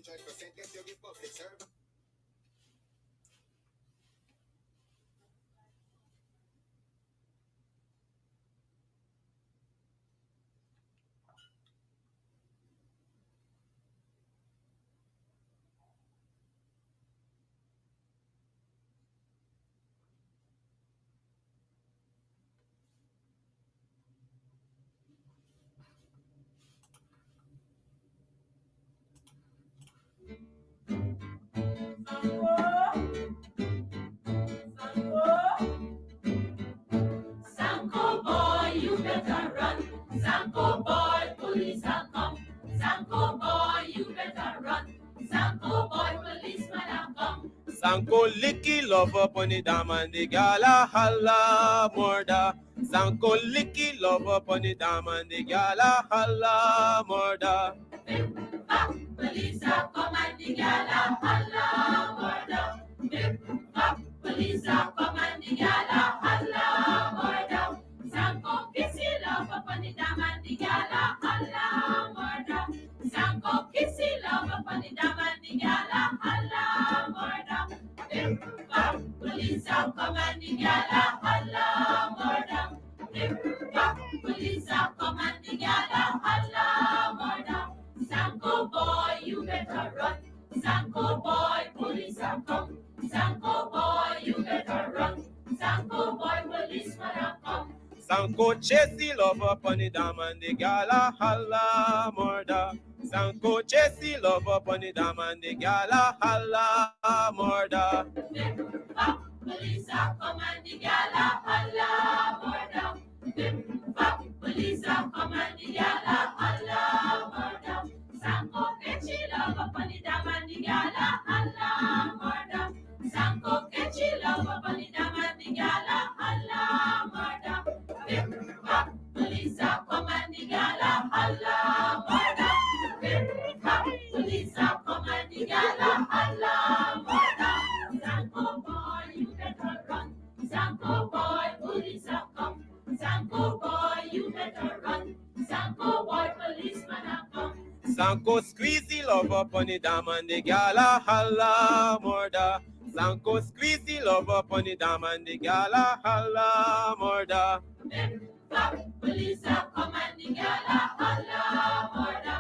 100% get your public service. Sanko boy, you better run. Sanko boy, police are come. Sanko boy, you better run. Sanko boy, policeman are come. Sanko licky love up on the dam and the gala holla murder. Sanko licky love up on the dam and the gala holla murder. Police are come and the gala holla murder. Police are come and the gala holla murder. Sanko kissy love up on the dam and the gala holla murder. Sanko kissy love up on the dam and the gala holla murder. Police are come and the gala holla murder. Police are come and the gala holla murder. Sanko boy, you better run. Sanko boy, police are come. Sanko boy, you better run. Sanko boy, policeman are come. Sanko chase the love up on the dam and the gala holla murder. Sanko chase the love up on the dam and the gala holla murder. Police are come and the gala holla murder. Police are come and the gala holla murder. Sanko catchy love up on the dam and the gala holla murder. Sanko catchy love up on the dam and the gala holla murder. Police are come and the gala holla murder. Police are come and the gala holla murder. Sanko boy, you better run. Sanko boy, police are come. Sanko boy, you better run. Sanko boy, policeman are come. Sanko squeeze the love up on the dam and the gala holla murder. Sanko squeeze the love up on the dam and the gala holla murder. Police are come and the gala holla murder.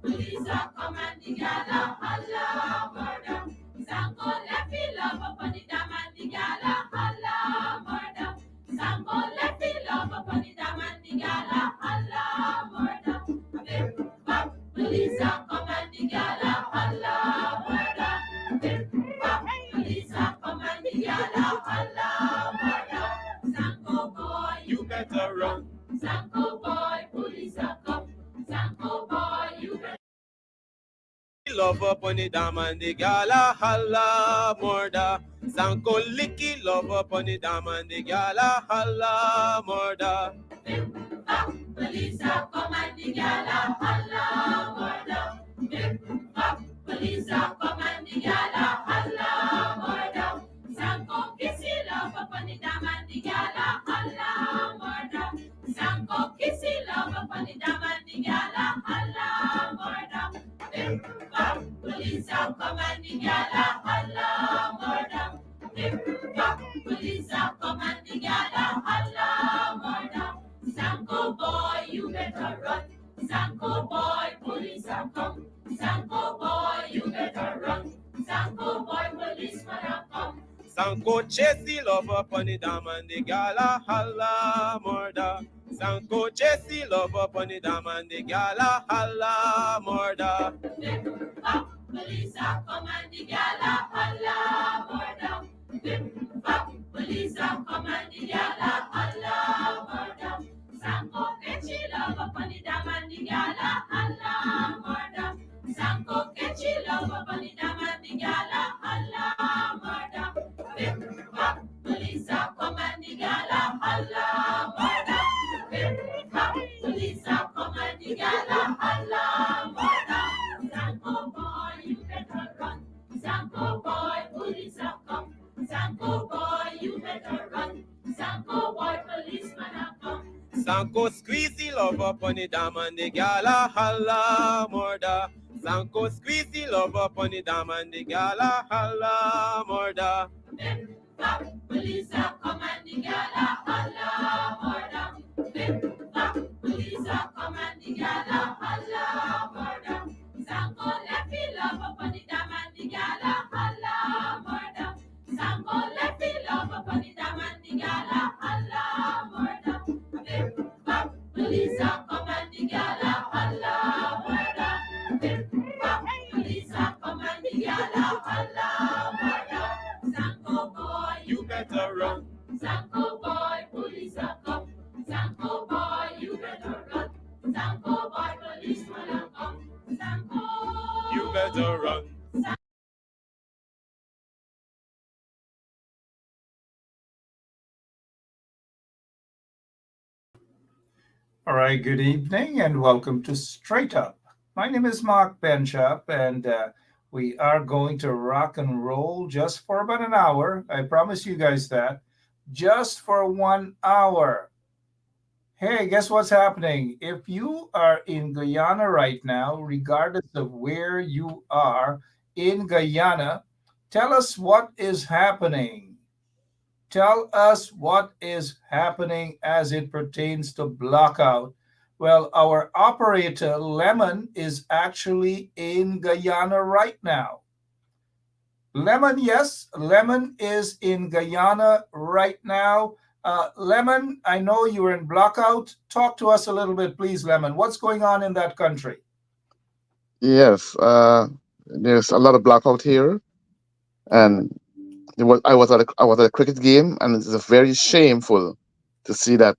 Police are come and the gala holla murder. Sanko left the love up on the dam and the gala holla murder. Sanko left the love up on the dam and the gala holla murder. Police are come and the gala holla murder. Police are come and the gala holla murder. Sanko boy, You better run. Sanko boy, police are come. Sanko boy, you better Love up on the dam and the gala holla murder. Sanko licky love up on the dam and the gala holla murder. police are come and the gala holla murder. Police are come and the gala holla murder. Sanko kissy love up on the dam and the gala holla murder. Sanko kissy love up on the dam and the gala holla murder. Police are come and the gala holla murder. Police are come and the gala holla murder. Sanko boy, you better run. Sanko boy, police are come. Sanko boy, you better run. Sanko boy, policeman are come. Sanko chase the love up on the dam and the gala holla murder. Sanko chase the love up on the dam and the gala holla murder. Police are come and the gala holla murder. Police are come and the gala holla murder. Sanko catchy love up on the dam and the gala holla murder. Sanko catchy love up on the dam and the gala holla murder. Police are come and the gala holla murder. Police are come and the gala holla murder. Sanko boy, you better run. Sanko boy, police are come. Sanko boy, you better run. Sanko boy, policeman are come. Sanko squeeze the love up on the dam and the gala holla murder. Sanko squeeze the love up on the dam and the gal a holla murder. Bip, bop, police are come and the gal a holla murder. Bip, bop, police are come and the gal a holla murder. Sanko left me love upon the dam and the gal a holla murder. Sanko left me love upon the dam and the gal a holla murder. Bip, bop, police are come and the gal a holla murder. Bip, bop, police are come and the gal a holla murder. Sanko boy, You better run. Sanko boy, police are come. Sanko boy, you better run. Sanko boy, police wanna come. Sanko, You better run. All right, good evening and welcome to Straight Up. My name is Mark Benchop, and we are going to rock and roll just for about an hour. I promise you guys that. Just for 1 hour. Hey, guess what's happening? If you are in Guyana right now, regardless of where you are in Guyana, tell us what is happening. Tell us what is happening as it pertains to Blackout. Well, our operator, Lemon, is actually in Guyana right now. Lemon, yes, Lemon is in Guyana right now. Lemon, I know you're in Blackout. Talk to us a little bit, please, Lemon. What's going on in that country? Yes, there's a lot of blackout here, and I was at a cricket game, and it's very shameful to see that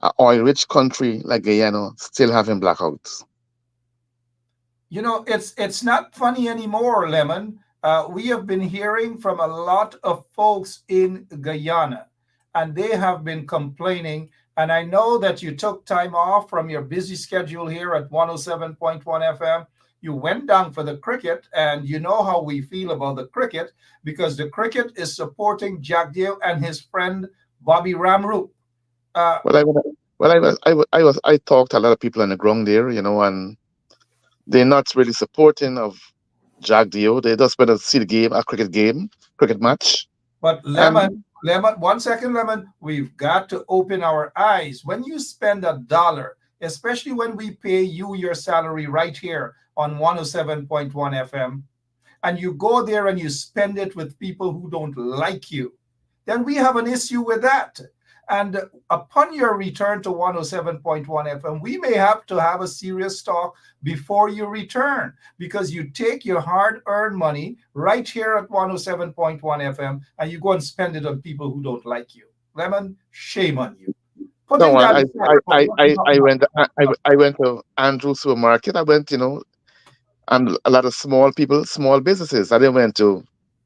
an oil-rich country like Guyana still having blackouts. You know, it's not funny anymore, Lemon. We have been hearing from a lot of folks in Guyana, and they have been complaining. And I know that you took time off from your busy schedule here at 107.1 FM. You went down for the cricket, and you know how we feel about the cricket because the cricket is supporting Jack Dew and his friend Bobby Ramroop. Uh, Well, I talked to a lot of people on the ground there, and they're not really supporting of Jack Dio. They just better see the game, a cricket match, But and Lemon, 1 second, Lemon, we've got to open our eyes. When you spend $1, especially when we pay you your salary right here on 107.1 FM, and you go there and you spend it with people who don't like you, then we have an issue with that. And upon your return to 107.1 FM, we may have to have a serious talk before you return because you take your hard earned money right here at 107.1 FM and you go and spend it on people who don't like you. Lemon, shame on you. no, Putting that aside for I went to Andrew supermarket. I went, and a lot of small people, small businesses. I didn't went to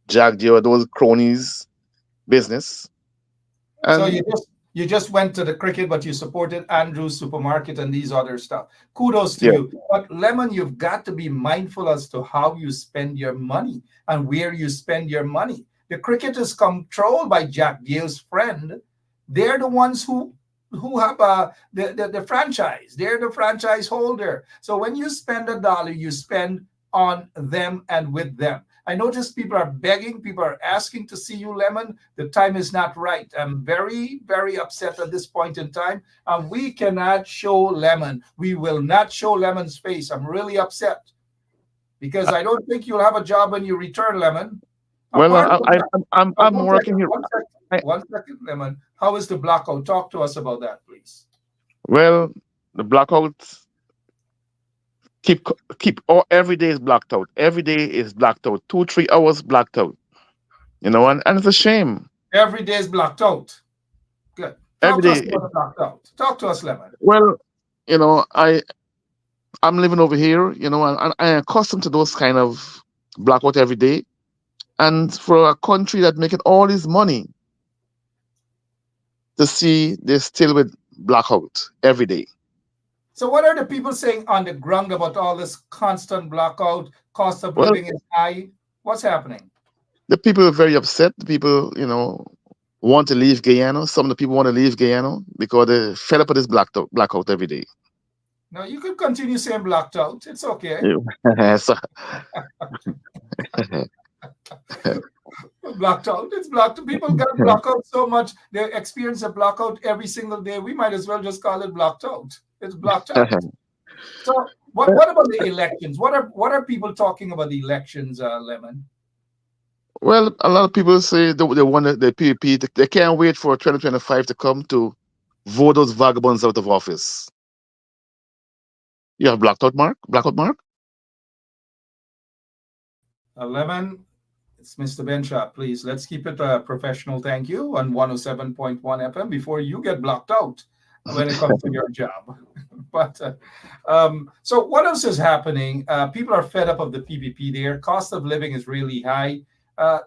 Jack Dio, those cronies business, So and you just went to the cricket, but you supported Andrew's supermarket and these other stuff. Kudos to yeah. you. But Lemon, you've got to be mindful as to how you spend your money and where you spend your money. The cricket is controlled by Jack Gill's friend. They're the ones who have the franchise. They're the franchise holder. So when you spend $1, you spend on them and with them. I notice people are begging, people are asking to see you, Lemon. The time is not right. I'm very, very upset at this point in time. And we cannot show Lemon. We will not show Lemon's face. I'm really upset because I don't think you'll have a job when you return, Lemon. Well, Apart from that, I'm one working second, here. one second, I, 1 second, Lemon. How is the blackout? Talk to us about that, please. well, the blackout keep all every day is blacked out. Every day is blacked out. 2 3 hours blacked out. And it's a shame. Every day is blocked out. Good. Every Talk to us day. about the blocked out. Talk to us, Lemon. Well, you know, I I'm living over here, and I'm accustomed to those kind of blackout every day. And for a country that making all this money to see they're still with blackout every day. So, what are the people saying on the ground about all this constant blackout? Cost of Well, living is high. What's happening? the people are very upset. The people, want to leave Guyana. Some of the people want to leave Guyana because they're fed up with this blackout every day. No, you could continue saying blocked out. It's okay. So, Blocked out. It's blocked. People got blocked out so much. They experience a blackout every single day. We might as well just call it blocked out. It's blocked out. So what about the elections? What are people talking about the elections, Lemon? well, a lot of people say they want the PPP. They can't wait for 2025 to come to vote those vagabonds out of office. You have blacked out, Mark? Blackout, Mark? Lemon, it's Mr. Benshaw. Please, let's keep it professional. Thank you on 107.1 FM before you get blocked out when it comes to your job. But so what else is happening? People are fed up of the PPP there. Cost of living is really high.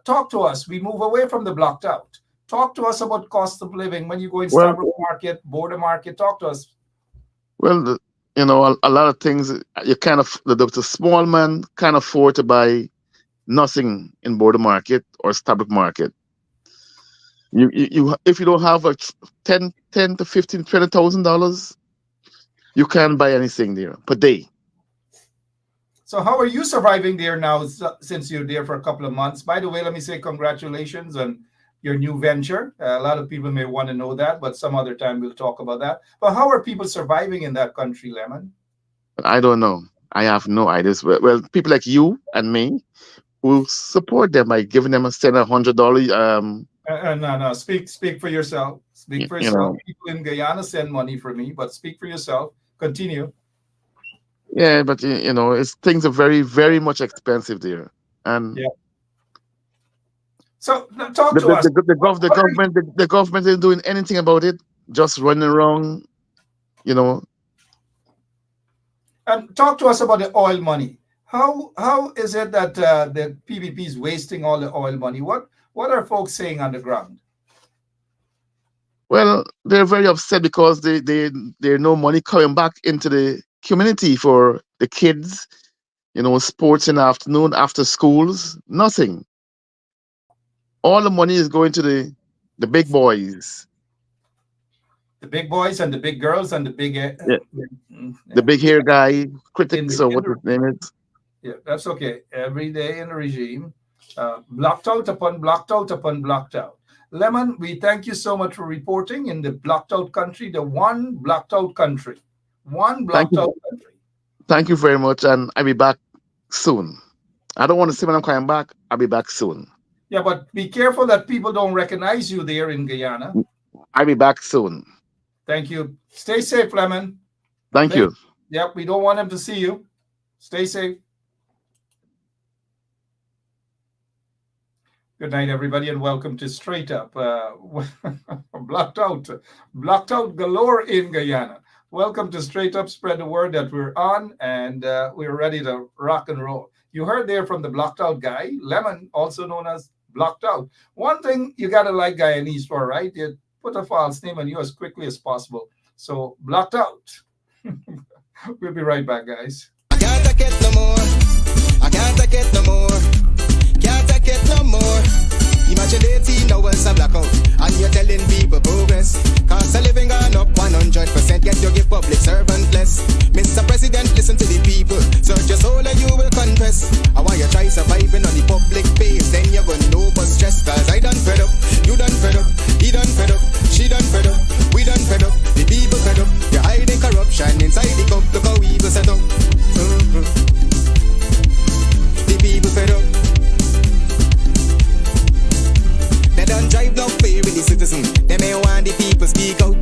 Talk to us. We move away from the blocked out. Talk to us about cost of living when you go in Well, Starbucks Market, Border Market. Talk to us. well, a lot of things you kind of the small man can't afford to buy nothing in border market or Starbucks market. You if you don't have a 10 to 15, $20,000, you can't buy anything there per day. So how are you surviving there now since you're there for a couple of months? By the way, let me say congratulations on your new venture. A lot of people may want to know that, but some other time we'll talk about that. But how are people surviving in that country, Lemon? I don't know. I have no idea. Well, people like you and me who support them by giving them a send $100. No. Speak for yourself. Speak for You yourself. know, People in Guyana send money for me, but speak for yourself. Continue. yeah, but it's things are very, very much expensive there, and Yeah. So talk the to the, us. the, the, What, gov- the what are you, government the government isn't doing anything about it. Just running around, you know. talk to us about the oil money. How is it that the PPP is wasting all the oil money? What are folks saying on the ground? Well, they're very upset because there's no money coming back into the community for the kids. Sports in the afternoon after schools. Nothing. All the money is going to the big boys. The big boys and the big girls and the big Yeah, the yeah. big hair guy, in critics the or in what the his name is. Yeah, that's okay. Every day in the regime, blocked out upon blocked out upon blocked out. Lemon, we thank you so much for reporting in the blocked out country, the one blocked out country, one Thank blocked you, out country. thank you very much, and I'll be back soon. I don't want to say when I'm coming back. I'll be back soon. Yeah, but be careful that people don't recognize you there in Guyana. I'll be back soon. Thank you. Stay safe, Lemon. Thank Stay, you. yep, we don't want them to see you. Stay safe. Good night, everybody, and welcome to Straight Up. Blocked out galore in Guyana. Welcome to Straight Up. Spread the word that we're on and we're ready to rock and roll. You heard there from the blocked out guy, Lemon, also known as blocked out. One thing you gotta like Guyanese for, right? You put a false name on you as quickly as possible. So blocked out. We'll be right back, guys. I can't take it no more. I can't take it no more. Can't take it no more. Imagine 18 hours of blackout and you're telling people progress. Cost of living gone up 100%. Get your give public servant less. Mr. President, listen to the people. Search your soul and you will confess. I want you try surviving on the public base. Then you're gonna know but stress. Cause I done fed up. You done fed up. He done fed up. She done fed up. We done fed up. The people fed up. You're hiding corruption inside the cup. Look how we go set up. The people fed up. They don't drive no fear with the citizen. They may want the people speak out.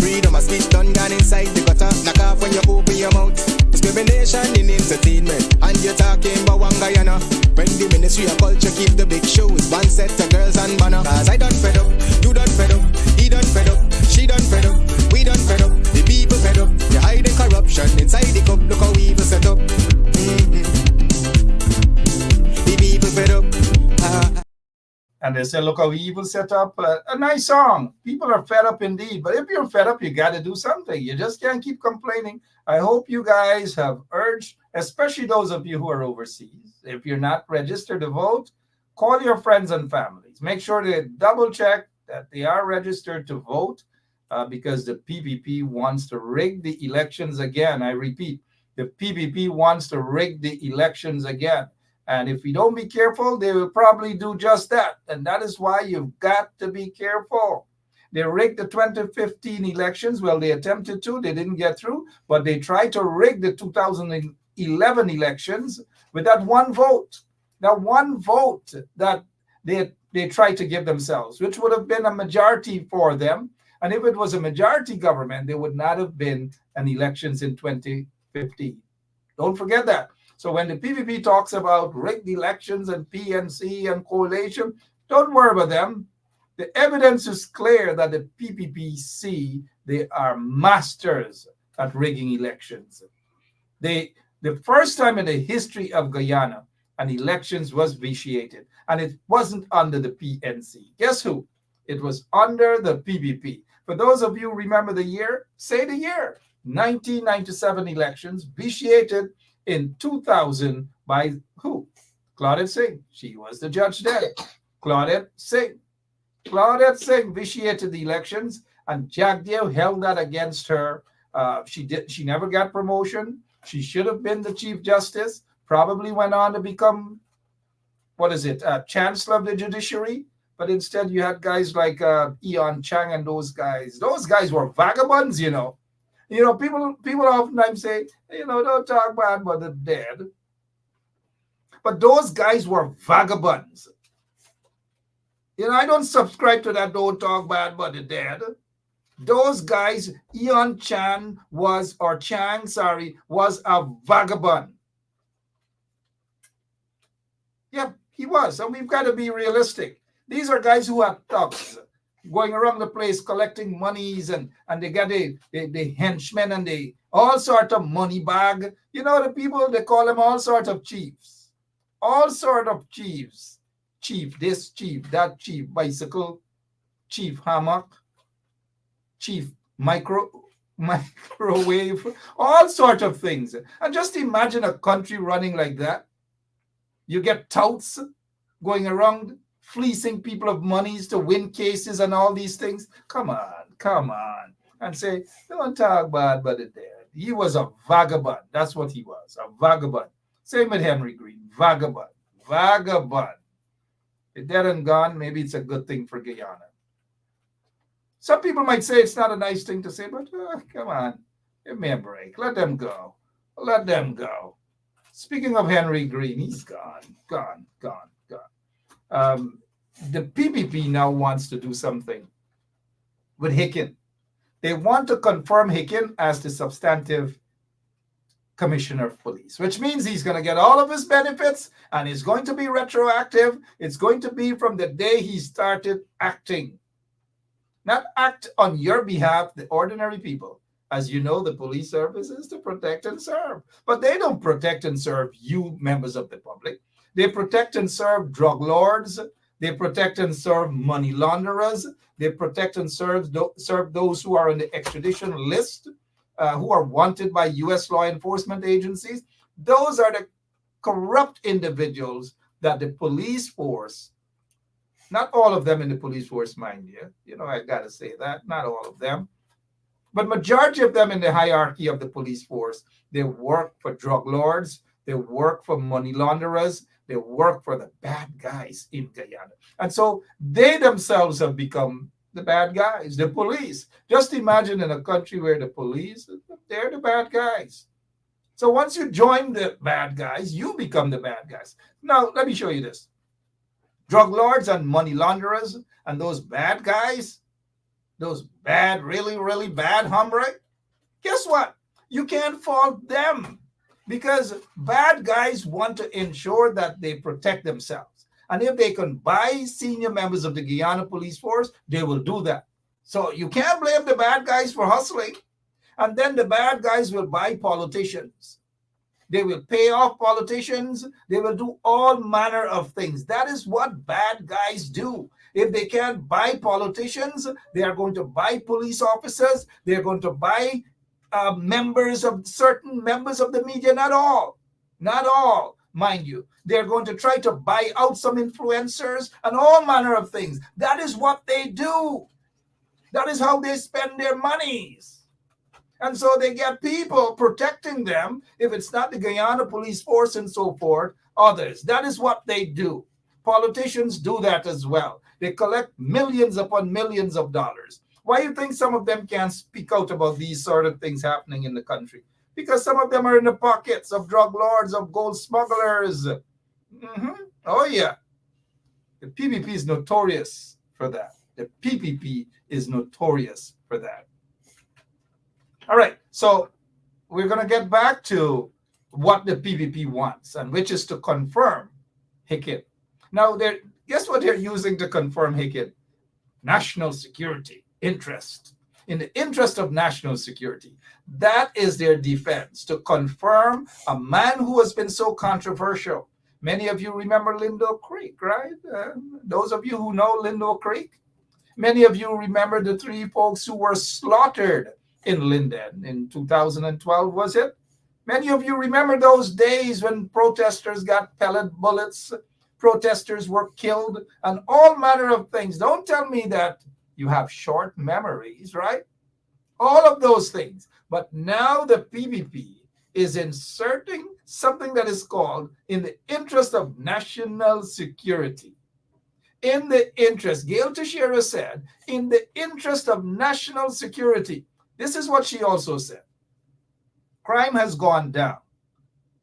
Freedom of speech done gone inside the gutter. Knock off when you open your mouth. Discrimination in entertainment. And you're talking about one Guyana. When the Ministry of Culture keep the big shows. One set of girls and banner. Cause I done fed up. You done fed up. He done fed up. She done fed up. We done fed up. The people fed up. You're hiding corruption inside the cup. Look how we set up. The people fed up. And they say, look how evil set up. A nice song. People are fed up indeed. But if you're fed up, you got to do something. You just can't keep complaining. I hope you guys have urged, especially those of you who are overseas. If you're not registered to vote, call your friends and families. Make sure they double check that they are registered to vote. because the PPP wants to rig the elections again. I repeat, the PPP wants to rig the elections again. And if we don't be careful, they will probably do just that. And that is why you've got to be careful. They rigged the 2015 elections. Well, they attempted to, they didn't get through, but they tried to rig the 2011 elections with that one vote. That one vote that they tried to give themselves, which would have been a majority for them. And if it was a majority government, there would not have been an elections in 2015. Don't forget that. So when the PPP talks about rigged elections and PNC and coalition, don't worry about them. The evidence is clear that the PPP they are masters at rigging elections. The first time in the history of Guyana, an elections was vitiated, and it wasn't under the PNC. Guess who? It was under the PPP. For those of you who remember the year, say the year. 1997 elections vitiated in 2000 by who? Claudette Singh. She was the judge then. Claudette Singh vitiated the elections, and Jagdeo held that against her. She never got promotion. She should have been the Chief Justice. Probably went on to become, Chancellor of the Judiciary. But instead, you had guys like Eon Chang and those guys. Those guys were vagabonds, you know. You know, people oftentimes say, don't talk bad about the dead. But those guys were vagabonds. I don't subscribe to that don't talk bad about the dead. Those guys, Eon Chang was a vagabond. Yep, he was. And we've got to be realistic. These are guys who are thugs, going around the place collecting monies, and they got the henchmen and they all sort of money bag. The people, they call them all sort of chiefs. All sort of chiefs. Chief this, chief that, chief bicycle, chief hammock, chief microwave, all sort of things. And just imagine a country running like that. You get touts going around fleecing people of monies to win cases and all these things. Come on. And say, don't talk bad about it there. He was a vagabond. That's what he was, a vagabond. Same with Henry Green, vagabond. If dead and gone, maybe it's a good thing for Guyana. Some people might say it's not a nice thing to say, but come on, give me a break. Let them go. Speaking of Henry Green, he's gone. The PPP now wants to do something with Hicken. They want to confirm Hicken as the substantive commissioner of police, which means he's going to get all of his benefits and it's going to be retroactive. It's going to be from the day he started acting. Not act on your behalf, the ordinary people. As you know, the police service is to protect and serve. But they don't protect and serve you, members of the public. They protect and serve drug lords. They protect and serve money launderers. They protect and serve those who are on the extradition list, who are wanted by U.S. law enforcement agencies. Those are the corrupt individuals that the police force, not all of them in the police force, mind you, I got to say that, not all of them, but majority of them in the hierarchy of the police force, they work for drug lords, they work for money launderers, they work for the bad guys in Guyana. And so they themselves have become the bad guys, the police. Just imagine in a country where the police, they're the bad guys. So once you join the bad guys, you become the bad guys. Now, let me show you this. Drug lords and money launderers and those bad guys, those bad, really, really bad hombre, guess what? You can't fault them because bad guys want to ensure that they protect themselves. And if they can buy senior members of the Guyana police force, they will do that. So you can't blame the bad guys for hustling. And then the bad guys will buy politicians. They will pay off politicians. They will do all manner of things. That is what bad guys do. If they can't buy politicians, they are going to buy police officers. They're going to buy certain members of the media. Not all, mind you. They're going to try to buy out some influencers and all manner of things. That is what they do. That is how they spend their monies. And so they get people protecting them. If it's not the Guyana police force and so forth, others. That is what they do. Politicians do that as well. They collect millions upon millions of dollars. Why do you think some of them can't speak out about these sort of things happening in the country? Because some of them are in the pockets of drug lords, of gold smugglers. Oh, yeah. The PPP is notorious for that. The PPP is notorious for that. All right, so we're going to get back to what the PPP wants, and which is to confirm Hicken. Now, guess what they're using to confirm Hicken? National security interest. In the interest of national security. That is their defense, to confirm a man who has been so controversial. Many of you remember Linden Creek, right? Those of you who know Linden Creek. Many of you remember the 3 folks who were slaughtered in Linden in 2012, was it? Many of you remember those days when protesters got pellet bullets, protesters were killed, and all manner of things. Don't tell me that you have short memories, right? All of those things. But now the PPP is inserting something that is called in the interest of national security. In the interest, Gail Teixeira said, in the interest of national security. This is what she also said. Crime has gone down.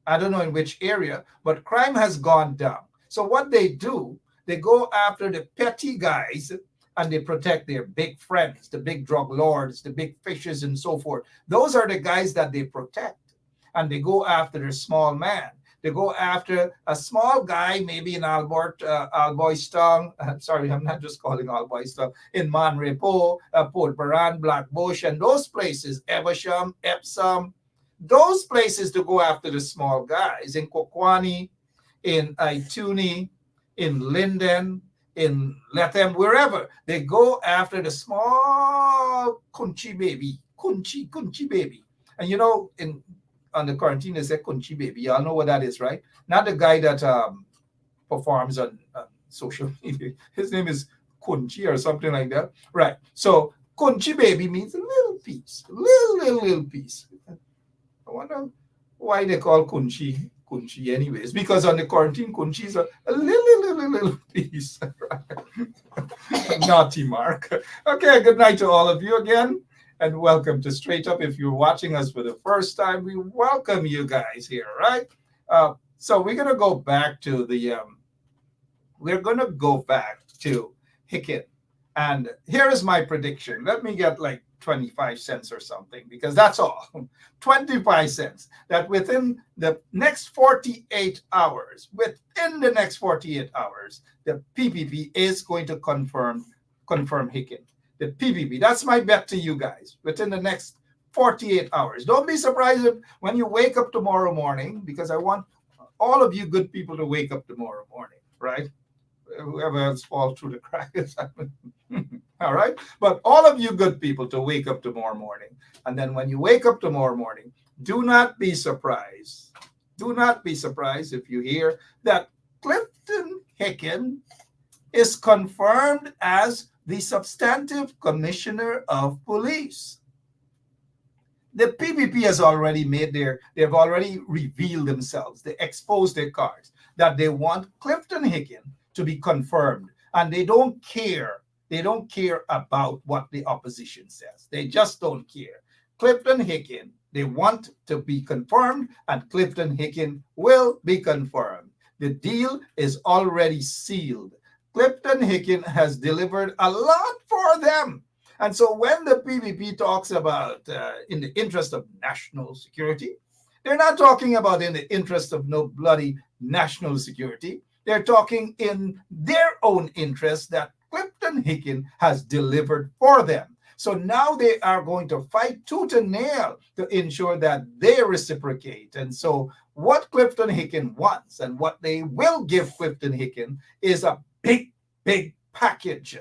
I don't know in which area, but crime has gone down. So what they do, they go after the petty guys and they protect their big friends, the big drug lords, the big fishers and so forth. Those are the guys that they protect. And they go after the small man. They go after a small guy, maybe in Alboystong. Sorry, I'm not just calling Alboystong. In Manrepo, Port Baran, Blackbush, and those places, Evesham, Epsom, those places to go after the small guys. In Kokwani, in Ituni, in Linden, in Lethem, wherever. They go after the small kunchi baby. Kunchi baby. And you know, on the quarantine, they say Kunchi baby. Y'all know what that is, right? Not the guy that performs on social media. His name is Kunchi or something like that. Right. So Kunchi baby means a little piece. Little piece. I wonder why they call Kunchi anyways. Because on the quarantine, Kunchi is a little piece. Right? Naughty Mark. Okay, good night to all of you again. And welcome to Straight Up. If you're watching us for the first time, we welcome you guys here, right? So we're gonna go back to Hicken, and here is my prediction. Let me get like 25 cents or something, because that's all. 25 cents. That within the next 48 hours, the PPP is going to confirm Hicken. The PPP. That's my bet to you guys within the next 48 hours. Don't be surprised if when you wake up tomorrow morning, because I want all of you good people to wake up tomorrow morning, right? Whoever else falls through the cracks. All right? But all of you good people to wake up tomorrow morning. And then when you wake up tomorrow morning, do not be surprised. Do not be surprised if you hear that Clifton Hicken is confirmed as the substantive commissioner of police. The PPP has already they've already revealed themselves. They exposed their cards that they want Clifton Hicken to be confirmed. And they don't care. They don't care about what the opposition says. They just don't care. Clifton Hicken, they want to be confirmed, and Clifton Hicken will be confirmed. The deal is already sealed. Clifton Hicken has delivered a lot for them. And so when the PPP talks about in the interest of national security, they're not talking about in the interest of no bloody national security. They're talking in their own interest that Clifton Hicken has delivered for them. So now they are going to fight tooth and nail to ensure that they reciprocate. And so what Clifton Hicken wants and what they will give Clifton Hicken is a big package,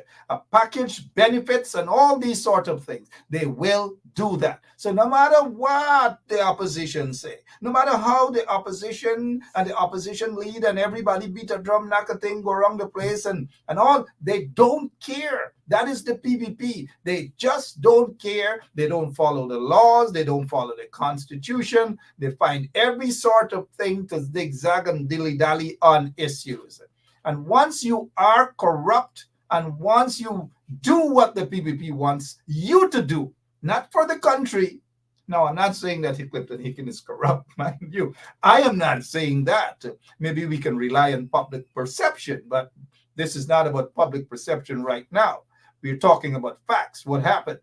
benefits and all these sort of things. They will do that. So no matter what the opposition say, no matter how the opposition and the opposition lead and everybody beat a drum, knock a thing, go around the place and all, they don't care. That is the PPP. They just don't care. They don't follow the laws. They don't follow the Constitution. They find every sort of thing to zigzag and dilly-dally on issues. And once you are corrupt and once you do what the PPP wants you to do, not for the country. No, I'm not saying that Clifton Hicken is corrupt, mind you. I am not saying that. Maybe we can rely on public perception, but this is not about public perception right now. We're talking about facts. What happened?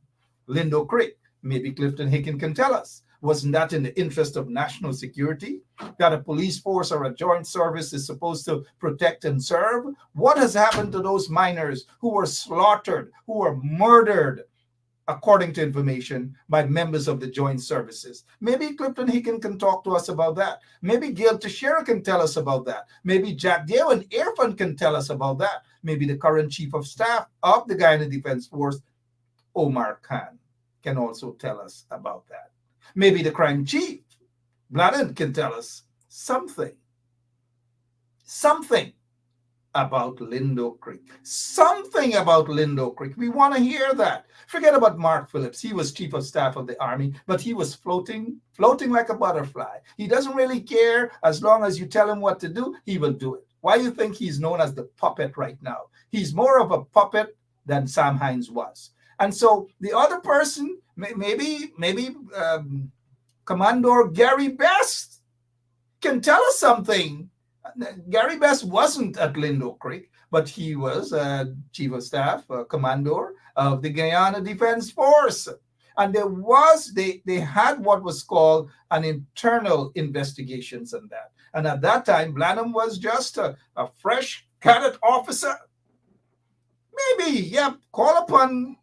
Lindo Creek. Maybe Clifton Hicken can tell us. Wasn't that in the interest of national security? That a police force or a joint service is supposed to protect and serve? What has happened to those miners who were slaughtered, who were murdered, according to information, by members of the joint services? Maybe Clifton Hicken can talk to us about that. Maybe Gail Teixeira can tell us about that. Maybe Jack Dale and Irfan can tell us about that. Maybe the current chief of staff of the Guyana Defense Force, Omar Khan, can also tell us about that. Maybe the crime chief, Linden, can tell us something about Lindo Creek. Something about Lindo Creek. We want to hear that. Forget about Mark Phillips. He was chief of staff of the army, but he was floating like a butterfly. He doesn't really care. As long as you tell him what to do, he will do it. Why do you think he's known as the puppet right now? He's more of a puppet than Sam Hines was. And so the other person, maybe Commodore Gary Best can tell us something. Gary Best wasn't at Lindo Creek, but he was chief of staff, commander of the Guyana Defense Force. And they had what was called an internal investigations on that. And at that time, Blanham was just a fresh cadet officer. Maybe, call upon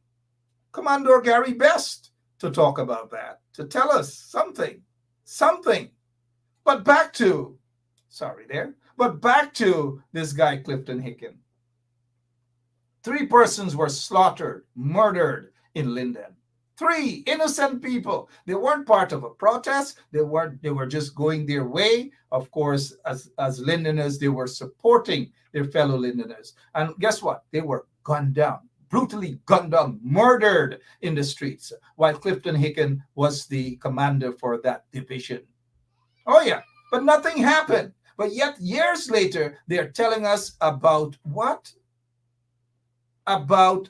Commander Gary Best to talk about that, to tell us something. But back to this guy, Clifton Hicken. 3 persons were slaughtered, murdered in Linden. 3 innocent people. They weren't part of a protest. They were just going their way. Of course, as Lindeners, they were supporting their fellow Lindeners. And guess what? They were gunned down, brutally gunned down, murdered in the streets, while Clifton Hicken was the commander for that division. Oh yeah, but nothing happened. But yet years later, they're telling us about what? About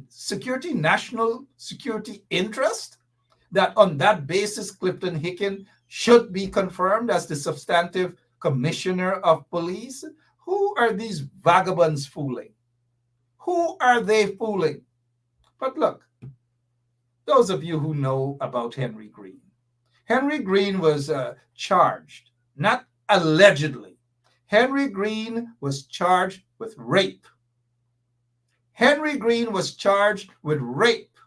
security, national security interest? That on that basis, Clifton Hicken should be confirmed as the substantive commissioner of police? Who are these vagabonds fooling? Who are they fooling? But look, those of you who know about Henry Green. Henry Green was charged, not allegedly. Henry Green was charged with rape. Henry Green was charged with rape.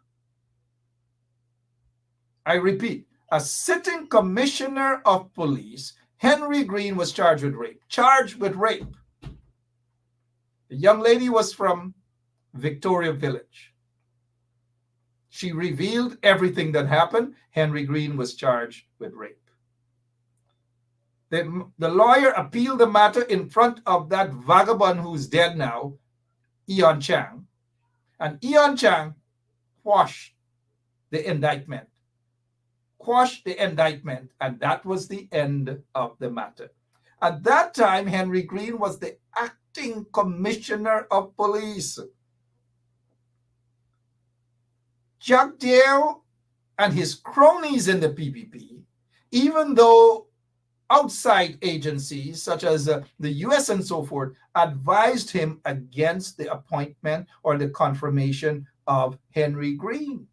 I repeat, a sitting commissioner of police, Henry Green was charged with rape. Charged with rape. The young lady was from Victoria Village. She revealed everything that happened. Henry Green was charged with rape. The lawyer appealed the matter in front of that vagabond who's dead now, Eon Chang. And Eon Chang quashed the indictment. And that was the end of the matter. At that time, Henry Green was the acting commissioner of police. Jack Dale and his cronies in the PPP, even though outside agencies such as the US and so forth advised him against the appointment or the confirmation of Henry Green.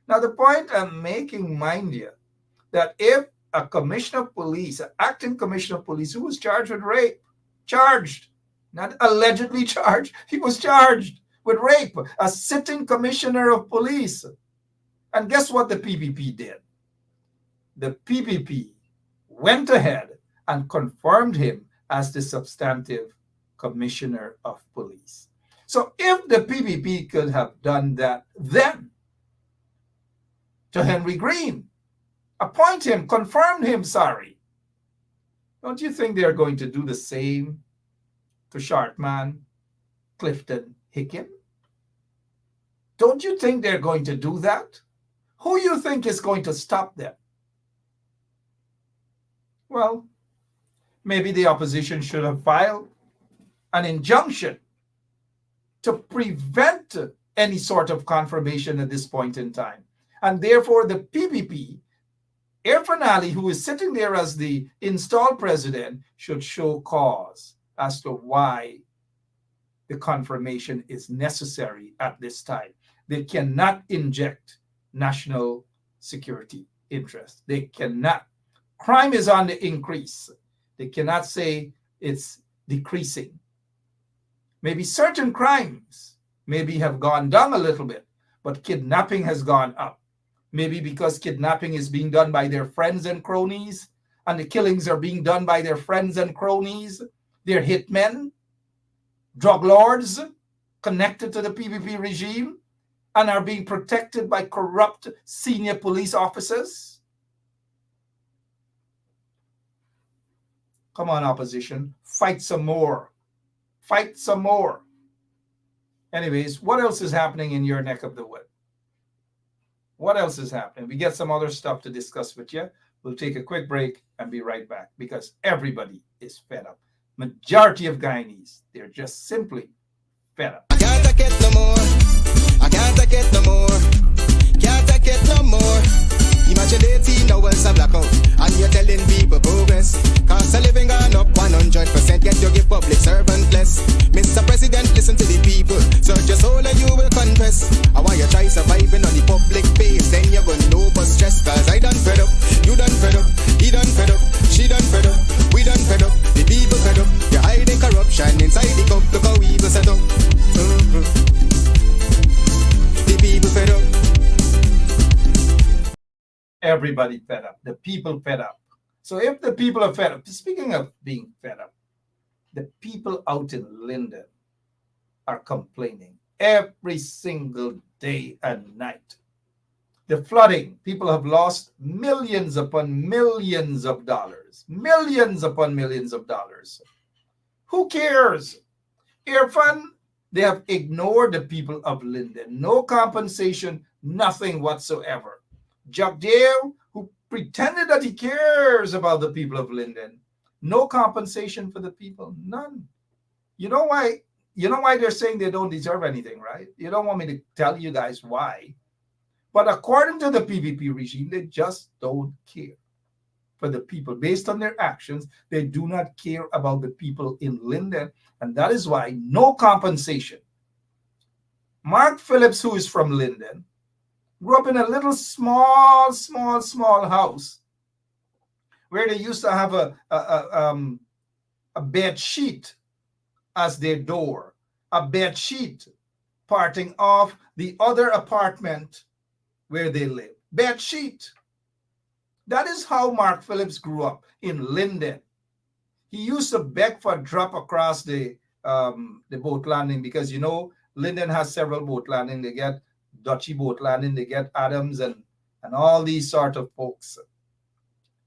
Now, the point I'm making, mind you, that if a commissioner of police, an acting commissioner of police who was charged with rape, charged, not allegedly charged, he was charged with rape, a sitting commissioner of police. And guess what the PPP did? The PPP went ahead and confirmed him as the substantive commissioner of police. So if the PPP could have done that then to Henry Green, appoint him, confirm him sorry, don't you think they're going to do the same to Shartman, Clifton, Hicken? Don't you think they're going to do that? Who you think is going to stop them? Well, maybe the opposition should have filed an injunction to prevent any sort of confirmation at this point in time. And therefore, the PPP, Irfan Ali, who is sitting there as the installed president, should show cause as to why the confirmation is necessary at this time. They cannot inject national security interest. They cannot. Crime is on the increase. They cannot say it's decreasing. Maybe certain crimes maybe have gone down a little bit, but kidnapping has gone up. Maybe because kidnapping is being done by their friends and cronies, and the killings are being done by their friends and cronies, their hitmen, drug lords connected to the PPP regime, and are being protected by corrupt senior police officers. Come on, opposition, fight some more. Fight some more. Anyways, what else is happening in your neck of the wood? What else is happening? We get some other stuff to discuss with you. We'll take a quick break and be right back because everybody is fed up. Majority of Guyanese, they're just simply fed up. I can't take it no more. I can't take it no more. Can't take it no more. Imagine 18 hours of blackout and you're telling people progress. Cost of living gone up 100%, yet you give public servant less. Mr. President, listen to the people. Search your soul and you will confess. I want you try surviving on the public face, then you're gonna know but stress. Cause I done fed up, you done fed up, he done fed up, she done fed up, we done fed up, the people fed up. You're hiding corruption inside the cup, look how we go set up. The people fed up. Everybody fed up. The people fed up. So if the people are fed up, speaking of being fed up, the people out in Linden are complaining every single day and night. The flooding, people have lost millions upon millions of dollars. Millions upon millions of dollars. Who cares? Irfan, they have ignored the people of Linden. No compensation, nothing whatsoever. Jagdeo, who pretended that he cares about the people of Linden, no compensation for the people, none. You know why? You know why they're saying they don't deserve anything, right? You don't want me to tell you guys why. But according to the PPP regime, they just don't care for the people. Based on their actions, they do not care about the people in Linden, and that is why no compensation. Mark Phillips, who is from Linden, grew up in a little small house where they used to have a bed sheet as their door, a bed sheet parting off the other apartment where they live. Bed sheet. That is how Mark Phillips grew up in Linden. He used to beg for a drop across the boat landing because, you know, Linden has several boat landing. They get Dutchy boat landing, they get Adams and all these sort of folks.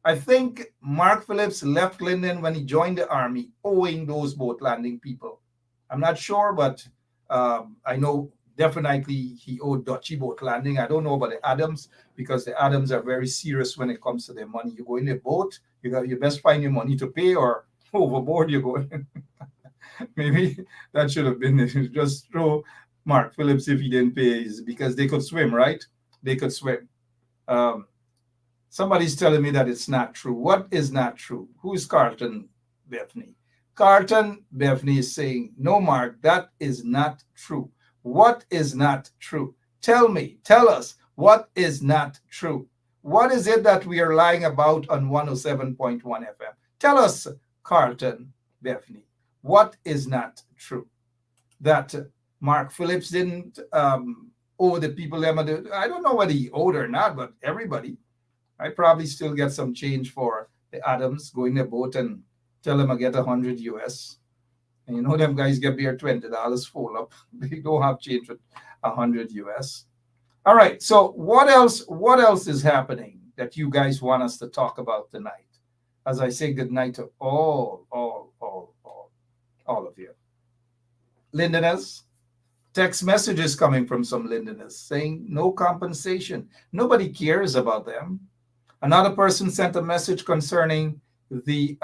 I think Mark Phillips left Linden when he joined the army, owing those boat landing people. I'm not sure, but I know definitely he owed Dutchy boat landing. I don't know about the Adams because the Adams are very serious when it comes to their money. You go in the boat, you best find your money to pay, or overboard you go. Maybe that should have been it. Just throw Mark Phillips if he didn't pay, because they could swim, right? They could swim. Somebody's telling me that it's not true. What is not true? Who is Carlton Bethany? Carlton Bethany is saying, no, Mark, that is not true. What is not true? Tell me, tell us what is not true. What is it that we are lying about on 107.1 FM? Tell us, Carlton Bethany, what is not true? That Mark Phillips didn't owe the people them. I don't know whether he owed or not, but everybody. I probably still get some change for the Adams, go in their boat and tell them I get 100 US. And you know them guys get beer $20 full up. They don't have change with 100 US. All right. So what else? What else is happening that you guys want us to talk about tonight? As I say good night to all of you. Lindeners, text messages coming from some Lindeners saying no compensation. Nobody cares about them. Another person sent a message concerning the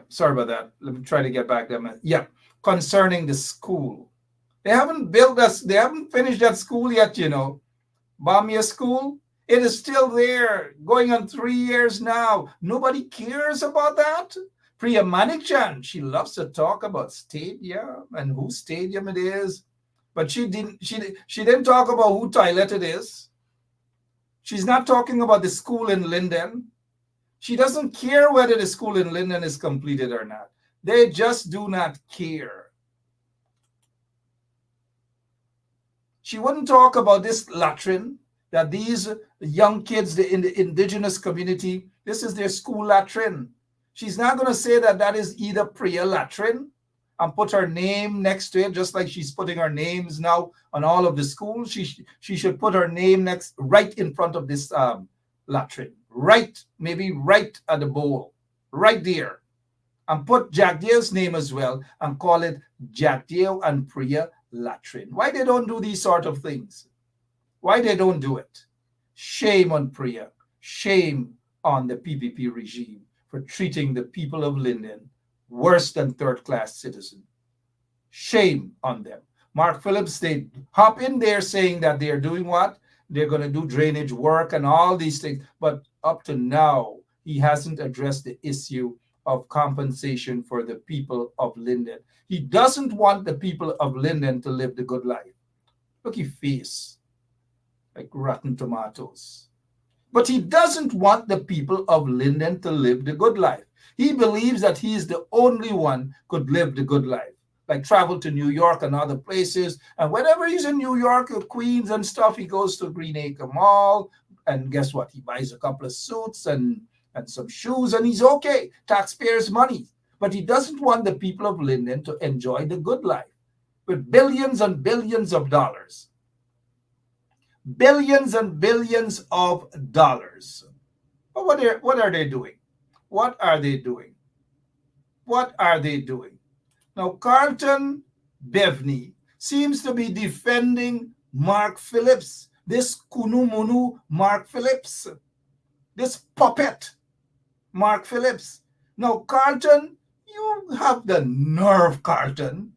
sorry about that. Let me try to get back there. Concerning the school. They haven't built us, they haven't finished that school yet, you know. Bamia School, it is still there, going on 3 years now. Nobody cares about that. Priya Manikchan, she loves to talk about stadium and whose stadium it is, but she didn't talk about who toilet it is. She's not talking about the school in Linden. She doesn't care whether the school in Linden is completed or not. They just do not care. She wouldn't talk about this latrine that these young kids in the indigenous community, this is their school latrine. She's not going to say that that is either Priya latrine and put her name next to it, just like she's putting her names now on all of the schools. She should put her name right in front of this latrine, maybe right at the bowl, right there, and put Jagdale's name as well and call it Jagdale and Priya latrine. Why they don't do these sort of things? Why they don't do it? Shame on Priya. Shame on the PPP regime for treating the people of Linden worse than third-class citizens. Shame on them. Mark Phillips, they hop in there saying that they're doing what? They're going to do drainage work and all these things. But up to now, he hasn't addressed the issue of compensation for the people of Linden. He doesn't want the people of Linden to live the good life. Look, his face, like rotten tomatoes. But he doesn't want the people of Linden to live the good life. He believes that he is the only one could live the good life, like travel to New York and other places. And whenever he's in New York or Queens and stuff, he goes to Greenacre Mall. And guess what? He buys a couple of suits and some shoes, and he's okay. Taxpayers' money. But he doesn't want the people of Linden to enjoy the good life with billions and billions of dollars. Billions and billions of dollars. But what are they doing? What are they doing? What are they doing? Now, Carlton Bevney seems to be defending Mark Phillips, this kunumunu Mark Phillips, this puppet Mark Phillips. Now, Carlton, you have the nerve, Carlton,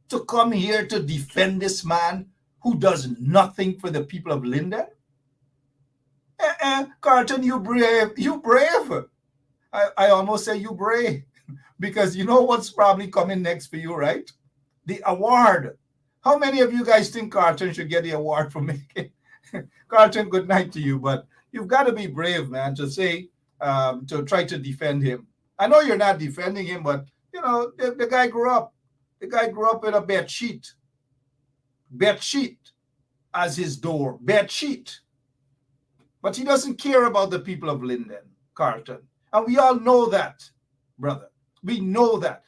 to come here to defend this man who does nothing for the people of Linden? Carlton, you brave. You brave. I almost say you brave. Because you know what's probably coming next for you, right? The award. How many of you guys think Carlton should get the award for making? Carlton, good night to you. But you've got to be brave, man, to say, to try to defend him. I know you're not defending him, but, you know, the guy grew up. The guy grew up with a bed sheet as his door, bed sheet. But he doesn't care about the people of Linden, Carlton. And we all know that, brother. We know that.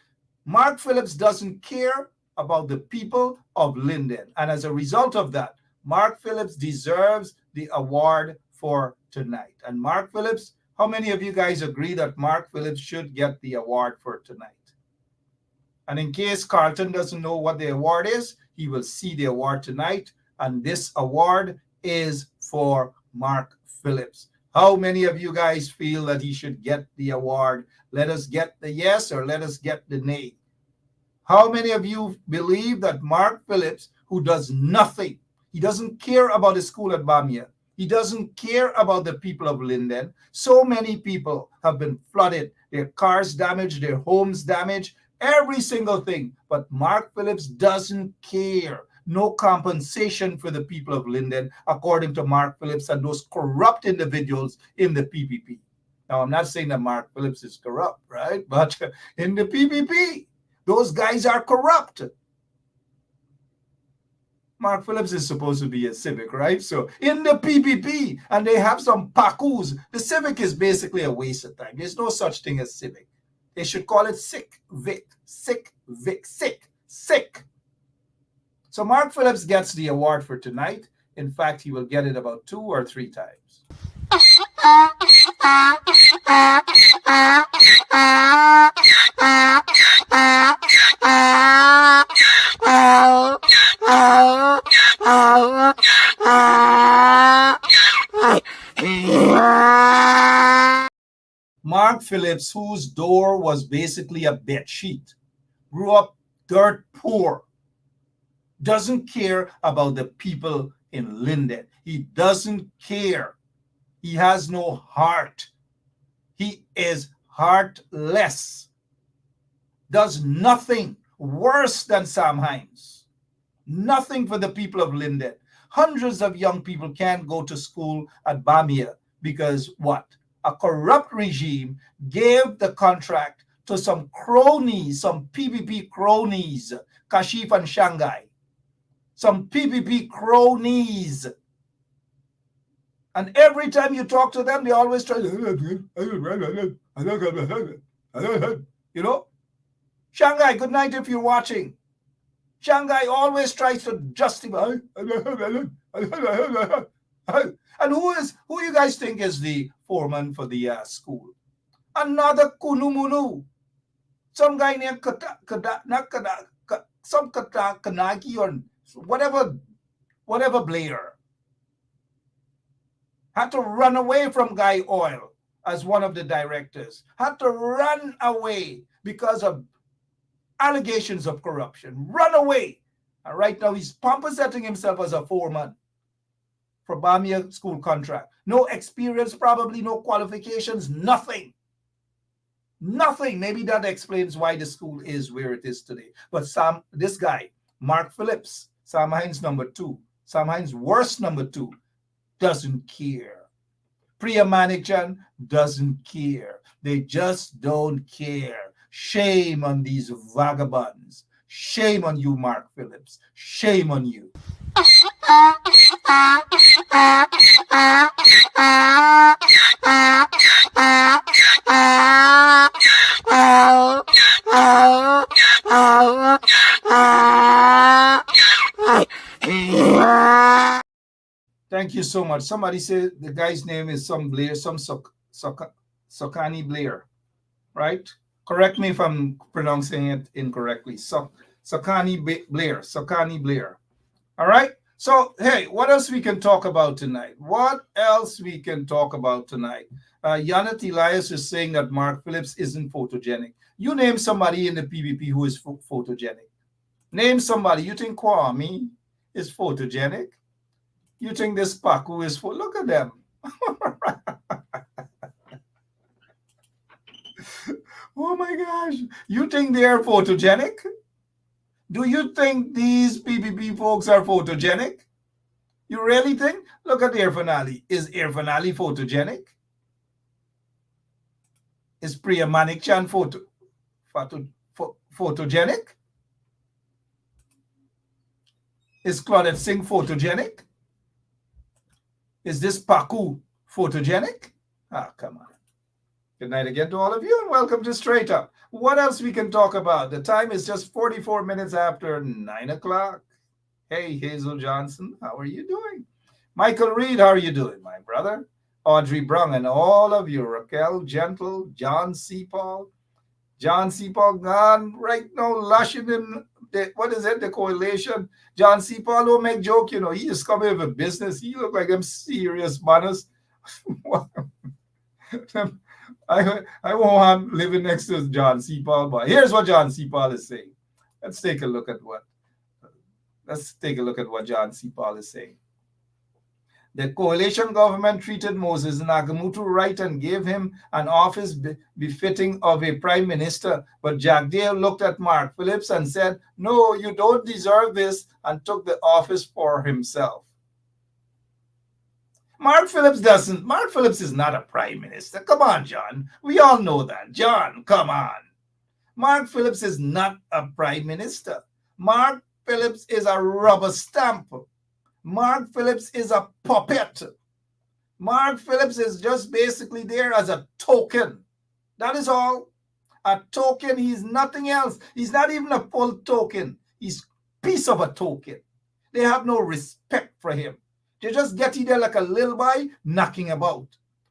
Mark Phillips doesn't care about the people of Linden. And as a result of that, Mark Phillips deserves the award for tonight. And Mark Phillips, how many of you guys agree that Mark Phillips should get the award for tonight? And in case Carlton doesn't know what the award is, he will see the award tonight. And this award is for Mark Phillips. How many of you guys feel that he should get the award? Let us get the yes or let us get the nay. How many of you believe that Mark Phillips, who does nothing, he doesn't care about the school at Bamia, he doesn't care about the people of Linden. So many people have been flooded, their cars damaged, their homes damaged, every single thing. But Mark Phillips doesn't care. No compensation for the people of Linden, according to Mark Phillips and those corrupt individuals in the PPP. Now, I'm not saying that Mark Phillips is corrupt, right? But in the PPP, those guys are corrupt. Mark Phillips is supposed to be a civic, right? So in the PPP, and they have some PACUs, the civic is basically a waste of time. There's no such thing as civic. They should call it sick, Vic, sick, Vic, sick, sick. So Mark Phillips gets the award for tonight. In fact, he will get it about 2 or 3 times. Mark Phillips, whose door was basically a bed sheet, grew up dirt poor, doesn't care about the people in Linden. He doesn't care. He has no heart. He is heartless. Does nothing worse than Sam Hines. Nothing for the people of Linden. Hundreds of young people can't go to school at Bamia because what? A corrupt regime gave the contract to some cronies, some PPP cronies, Kashif and Shanghai. Some PPP cronies. And every time you talk to them, they always try to, you know? Shanghai, good night if you're watching. Shanghai always tries to justify. And who you guys think is the foreman for the school? Another Kunumunu. Some guy named Kanaki or whatever Blair. Had to run away from Guy Oil as one of the directors. Had to run away because of allegations of corruption. Run away. And right now he's pomposetting himself as a foreman for Bamia school contract. No experience, probably no qualifications, nothing. Nothing. Maybe that explains why the school is where it is today. But this guy, Mark Phillips, Sam Hines number 2, Sam Hines worst number 2, doesn't care. Priya Manikchan doesn't care. They just don't care. Shame on these vagabonds. Shame on you, Mark Phillips. Shame on you. Thank you so much. Somebody said the guy's name is some Blair, some Sokani Blair, right? Correct me if I'm pronouncing it incorrectly. Sokani Blair. All right? So, hey, what else we can talk about tonight? Yanat Elias is saying that Mark Phillips isn't photogenic. You name somebody in the PPP who is photogenic. Name somebody. You think Kwame is photogenic? You think this Paku is look at them. Oh my gosh. You think they're photogenic? Do you think these PPP folks are photogenic? You really think? Look at Irfan Ali. Is Irfan Ali photogenic? Is Priya Manikchan photogenic? Is Claudette Singh photogenic? Is this Paku photogenic? Come on. Good night again to all of you and welcome to Straight Up. What else we can talk about? The time is just 44 minutes after 9 o'clock. Hey, Hazel Johnson, how are you doing? Michael Reed, how are you doing, my brother? Audrey Brown and all of you. Raquel Gentle, John C. Paul gone right now, lashing in the coalition. John C. Paul don't make joke, he is coming with a business. He look like I'm serious, manners. I won't have living next to John C. Paul, but here's what John C. Paul is saying. Let's take a look at what John C. Paul is saying. The coalition government treated Moses Nagamutu right and gave him an office befitting of a prime minister. But Jack Dale looked at Mark Phillips and said, "No, you don't deserve this," and took the office for himself. Mark Phillips is not a prime minister. Come on, John. We all know that. John, come on. Mark Phillips is not a prime minister. Mark Phillips is a rubber stamp. Mark Phillips is a puppet. Mark Phillips is just basically there as a token. That is all. A token. He's nothing else. He's not even a full token. He's a piece of a token. They have no respect for him. They just get in there like a little boy knocking about.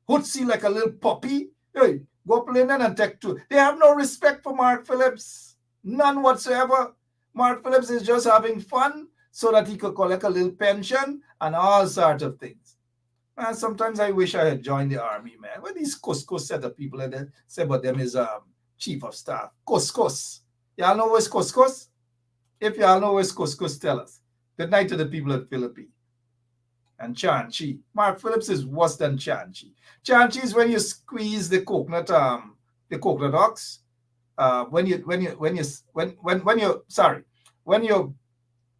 Hootsie like a little puppy. Hey, go up Linden and take two. They have no respect for Mark Phillips. None whatsoever. Mark Phillips is just having fun so that he could collect a little pension and all sorts of things. And sometimes I wish I had joined the army, man. When these Cusco set of people and they say about them is chief of staff. Cuscos. Y'all know where's Cuscos? If y'all know where's Cuscos, tell us. Good night to the people at Philippines. And Chanchi. Mark Phillips is worse than Chanchi. Chanchi is when you squeeze the coconut ox. When you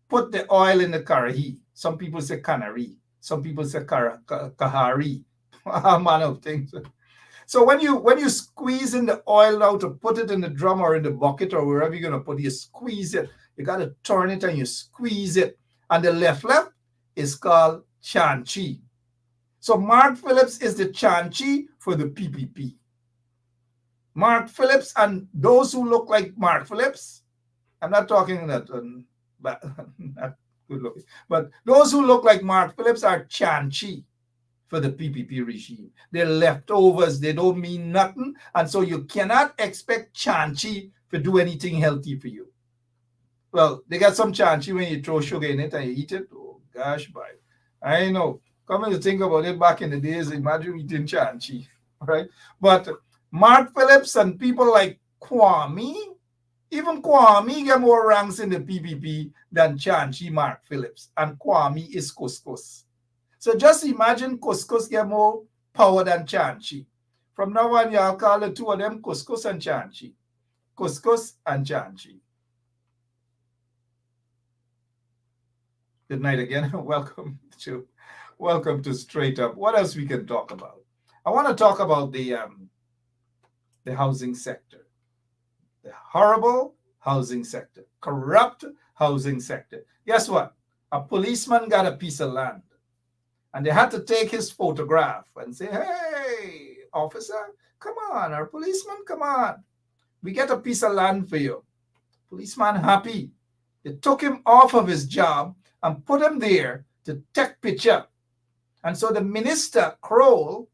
put the oil in the karahi. Some people say kanari. Some people say kahari. All manner of things. So when you squeeze in the oil now to put it in the drum or in the bucket or wherever you're gonna put it, you squeeze it. You gotta turn it and you squeeze it. And the left is called Chanchi. So Mark Phillips is the Chanchi for the PPP. Mark Phillips and those who look like Mark Phillips, I'm not talking that not good looking, but those who look like Mark Phillips are Chanchi for the PPP regime. They're leftovers. They don't mean nothing. And so you cannot expect Chanchi to do anything healthy for you. Well, they got some Chanchi when you throw sugar in it and you eat it. Oh, gosh, bye. I know. Come to think about it back in the days, imagine eating Chanchi, right? But Mark Phillips and people like Kwame, even Kwame get more ranks in the PPP than Chanchi Mark Phillips. And Kwame is Cuscus. So just imagine Cuscus get more power than Chanchi. From now on, y'all call the two of them Cuscus and Chanchi. Cuscus and Chanchi. Good night again. Welcome to Straight Up. What else we can talk about? I want to talk about the housing sector. The horrible housing sector. Corrupt housing sector. Guess what? A policeman got a piece of land. And they had to take his photograph and say, hey, officer, come on. Our policeman, come on. We get a piece of land for you. Policeman happy. They took him off of his job and put him there to take picture. And so the Minister Kroll,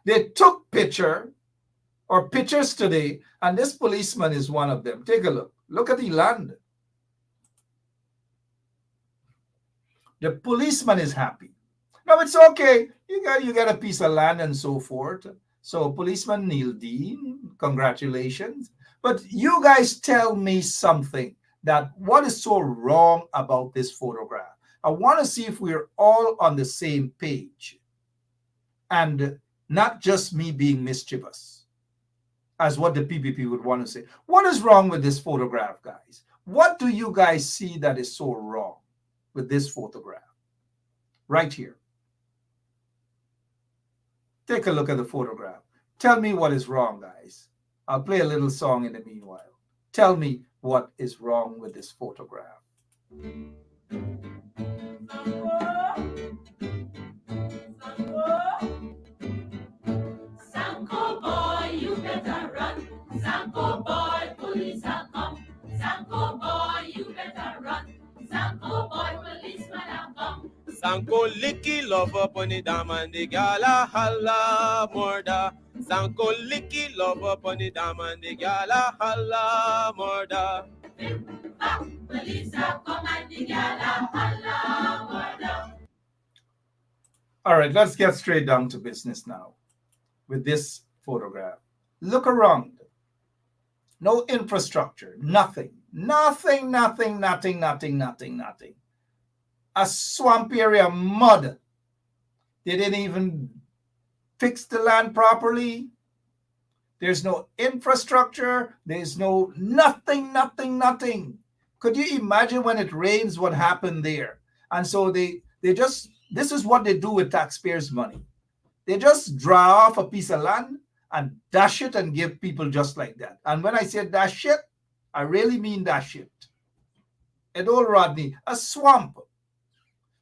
they took pictures today, and this policeman is one of them. Take a look. Look at the land. The policeman is happy. Now it's okay. You get a piece of land and so forth. So policeman Neil Dean, congratulations. But you guys tell me something, that what is so wrong about this photograph? I want to see if we're all on the same page and not just me being mischievous, as what the PPP would want to say. What is wrong with this photograph, guys? What do you guys see that is so wrong with this photograph? Right here. Take a look at the photograph. Tell me what is wrong, guys. I'll play a little song in the meanwhile. Tell me what is wrong with this photograph. Sanko boy, you better run. Sanko boy, police are come. Sanko boy, you better run. Sanko boy, policeman are come. Sanko licky love up on the dam and the gala holla murder. Sanko licky love up on the dam and the gala holla murder. Police are come and the gala holla murder. All right, let's get straight down to business now with this photograph. Look around. No infrastructure, nothing. A swamp area, mud. They didn't even fix the land properly. There's no infrastructure. There's no nothing. Could you imagine when it rains what happened there? And so they just, this is what they do with taxpayers' money. They just draw off a piece of land and dash it and give people just like that. And when I say dash it, I really mean dash it. And old Rodney, a swamp.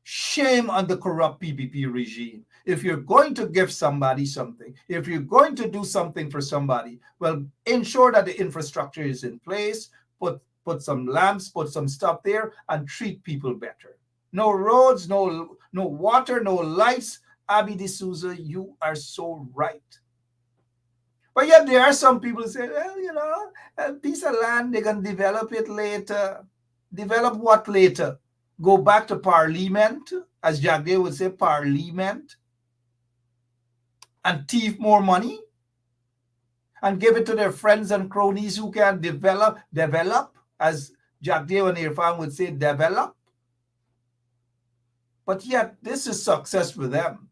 Shame on the corrupt PPP regime. If you're going to give somebody something, if you're going to do something for somebody, well, ensure that the infrastructure is in place, put some lamps, put some stuff there, and treat people better. No roads, no water, no lights. Abby D'Souza, you are so right. But yet there are some people who say, well, a piece of land, they can develop it later. Develop what later? Go back to Parliament, as Jack Day would say, Parliament, and thief more money and give it to their friends and cronies who can develop, as Jack Day and Irfan would say, develop. But yet, this is success for them.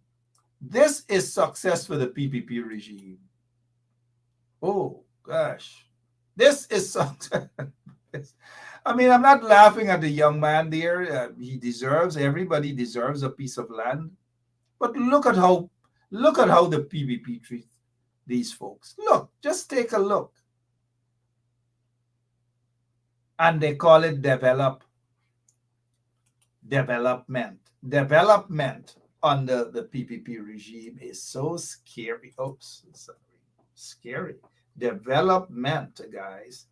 This is success for the PPP regime. Oh, gosh. This is success. I mean, I'm not laughing at the young man there. Everybody deserves a piece of land. But look at how the PPP treats these folks. Look, just take a look. And they call it development. Development under the PPP regime is so scary. Oops, sorry. Scary. Development, guys.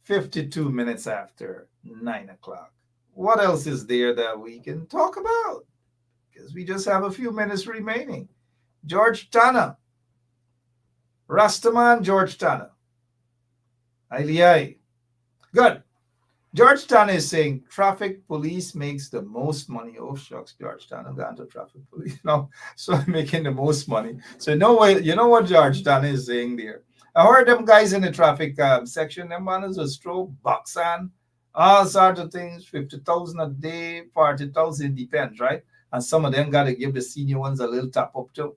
52 minutes after 9 o'clock. What else is there that we can talk about? Because we just have a few minutes remaining. George Tanner. Rastaman George Tanner. Aye. Good. George Tanner is saying traffic police makes the most money. Oh, shucks, George Tanner gone to traffic police now. So I'm making the most money. So you know what George Tanner is saying there. I heard them guys in the traffic section, them manners was throw bucks on, all sorts of things, 50,000 a day, 40,000, depends, right? And some of them got to give the senior ones a little top up too.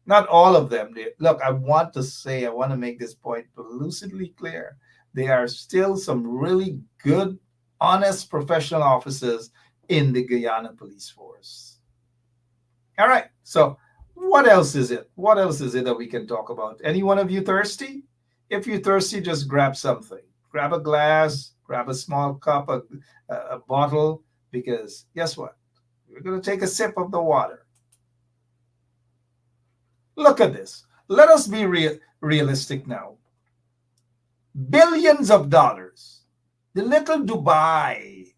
Not all of them. Look, I want to make this point lucidly clear. There are still some really good, honest, professional officers in the Guyana Police Force. All right, so what else is it? What else is it that we can talk about? Any one of you thirsty? If you're thirsty, just grab something. Grab a glass, grab a small cup, a bottle, because guess what? We're going to take a sip of the water. Look at this. Let us be realistic now. Billions of dollars. The little Dubai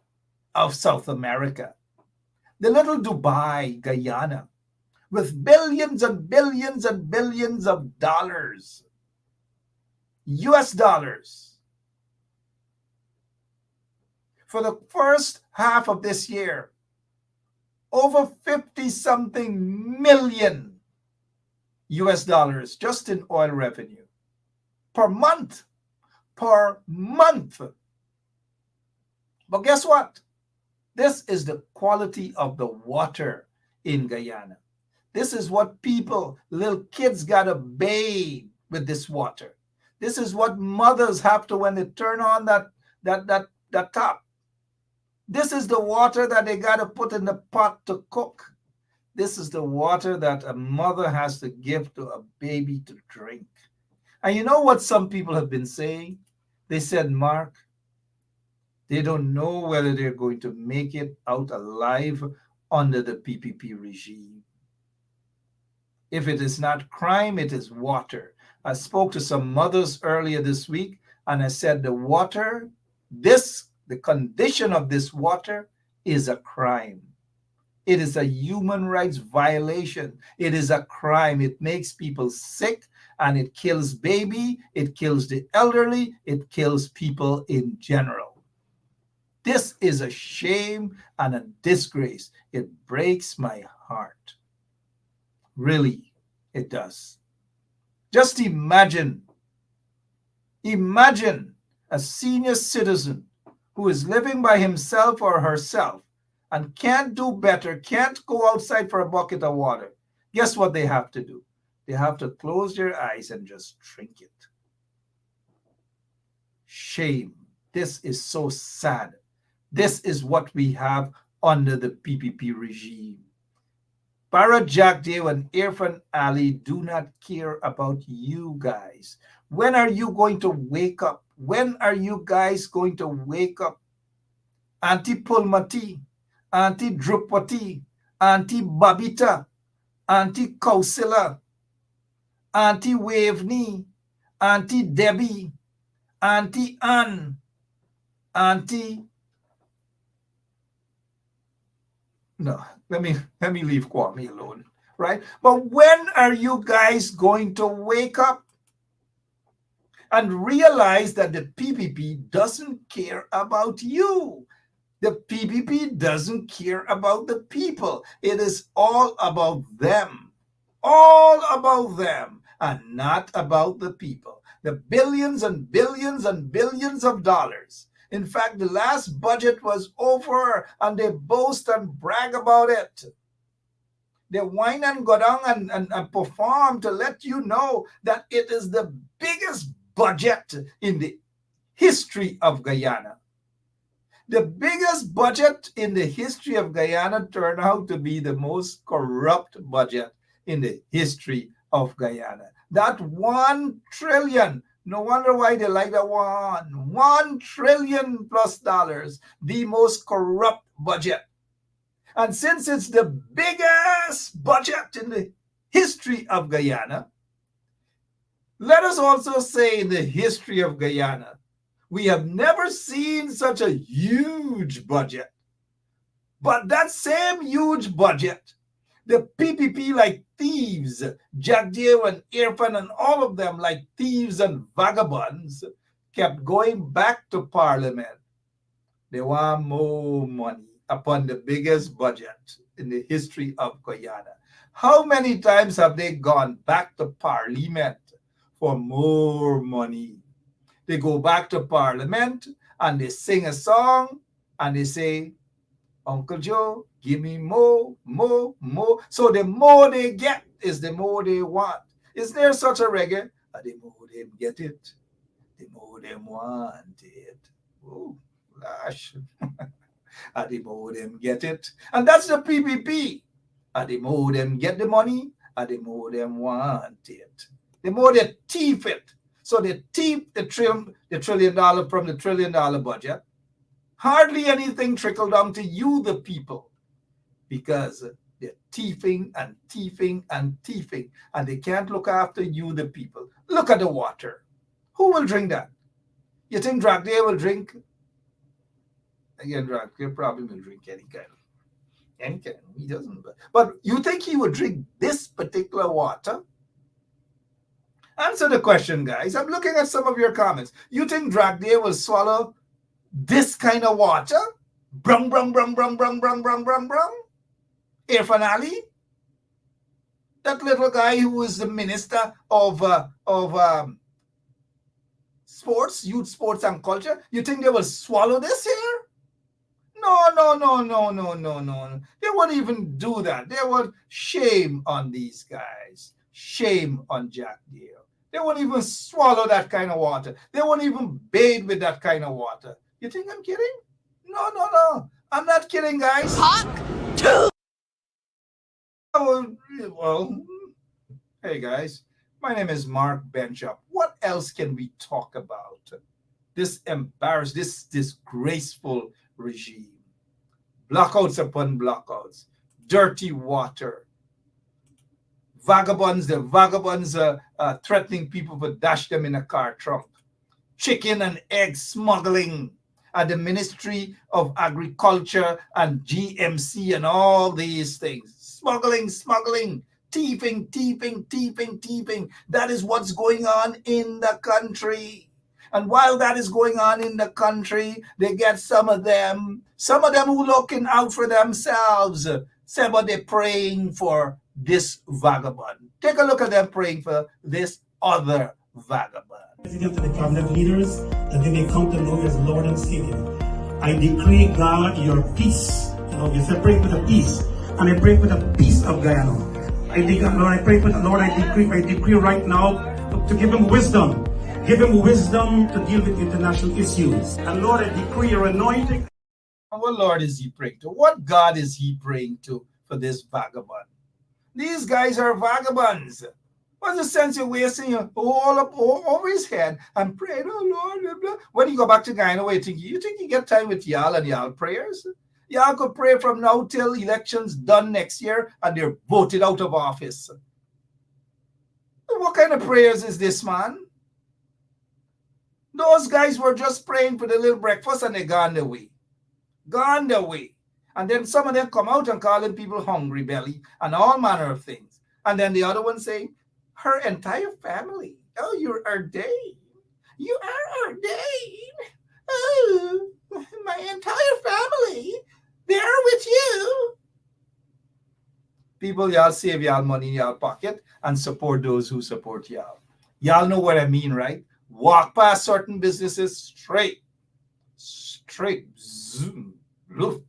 of South America. The little Dubai, Guyana, with billions and billions and billions of dollars, US dollars. For the first half of this year, over 50-something million US dollars just in oil revenue per month. But guess what? This is the quality of the water in Guyana. This is what little kids gotta bathe with this water. This is what mothers have to when they turn on that tap. This is the water that they gotta put in the pot to cook. This is the water that a mother has to give to a baby to drink. And you know what some people have been saying? They said, Mark, they don't know whether they're going to make it out alive under the PPP regime. If it is not crime, it is water. I spoke to some mothers earlier this week, and I said the condition of this water is a crime. It is a human rights violation. It is a crime. It makes people sick, and it kills baby, it kills the elderly, it kills people in general. This is a shame and a disgrace. It breaks my heart. Really, it does. Just imagine a senior citizen who is living by himself or herself and can't do better, can't go outside for a bucket of water. Guess what they have to do? They have to close their eyes and just drink it. Shame. This is so sad. This is what we have under the PPP regime. Para Jack Dale and Irfan Ali do not care about you guys. When are you going to wake up? When are you guys going to wake up? Auntie Pulmati, Auntie Drupati, Auntie Babita, Auntie Kausila, Auntie Waveney, Auntie Debbie, Auntie Ann, Auntie. No, let me leave Kwame alone, right? But when are you guys going to wake up and realize that the PPP doesn't care about you? The PPP doesn't care about the people. It is all about them. All about them and not about the people. The billions and billions and billions of dollars. In fact, the last budget was over and they boast and brag about it. They whine and go down and perform to let you know that it is the biggest budget in the history of Guyana. The biggest budget in the history of Guyana turned out to be the most corrupt budget in the history of Guyana. That 1 trillion, no wonder why they like that one. $1 trillion plus, the most corrupt budget. And since it's the biggest budget in the history of Guyana, let us also say in the history of Guyana, we have never seen such a huge budget. But that same huge budget, the PPP like thieves, Jack Dale and Irfan and all of them like thieves and vagabonds, kept going back to Parliament. They want more money upon the biggest budget in the history of Guyana. How many times have they gone back to Parliament for more money? They go back to Parliament and they sing a song and they say, Uncle Joe, give me more, more, more. So the more they get is the more they want. Is there such a reggae? The more they get it, the more they want it. Oh, gosh. The more them get it. And that's the PPP. The more them get the money, the more them want it. The more they thief it. So they thief the $1 trillion from the $1 trillion budget. Hardly anything trickle down to you, the people, because they're thieving and thieving and thieving, and they can't look after you, the people. Look at the water. Who will drink that? You think Dragdale will drink? Again, Dragdale probably will drink any kind. He doesn't. But you think he would drink this particular water? Answer the question, guys. I'm looking at some of your comments. You think Dragdale will swallow this kind of water? Brum, brum, brum, brum, brum, brum, brum, brum, brum. Irfan Ali? That little guy who is the minister of sports, youth, sports, and culture. You think they will swallow this here? No. They won't even do that. They would shame on these guys. Shame on Jack Dale. They won't even swallow that kind of water. They won't even bathe with that kind of water. You think I'm kidding? No. I'm not kidding, guys. Well, hey, guys. My name is Mark Benchop. What else can we talk about? This disgraceful regime. Blackouts upon blackouts. Dirty water. Vagabonds threatening people to dash them in a car trunk. Chicken and egg smuggling at the Ministry of Agriculture and GMC and all these things. Smuggling, thieving. That is what's going on in the country. And while that is going on in the country, they get some of them who looking out for themselves. Somebody praying for this vagabond. Take a look at them praying for this other vagabond. President and the cabinet leaders, that they may come to know you as Lord and Savior. I decree, God, your peace. You said pray for the peace. And I pray for the peace of Guyana. I pray for the Lord, I decree right now to give him wisdom. Give him wisdom to deal with international issues. And Lord, I decree your anointing. What Lord is he praying to? What God is he praying to for this vagabond? These guys are vagabonds. What's the sense of wasting your all up over his head and praying, oh Lord, blah, blah. When you go back to Guyana, what you think you get time with y'all and y'all prayers? Y'all could pray from now till elections done next year and they're voted out of office. What kind of prayers is this, man? Those guys were just praying for the little breakfast and they gone their way. Gone their way. And then some of them come out and calling people hungry belly and all manner of things. And then the other one say, her entire family. Oh, you're ordained. You are ordained. Oh, my entire family. They're with you. People, y'all save y'all money in y'all pocket and support those who support y'all. Y'all know what I mean, right? Walk past certain businesses straight. Zoom. Loof.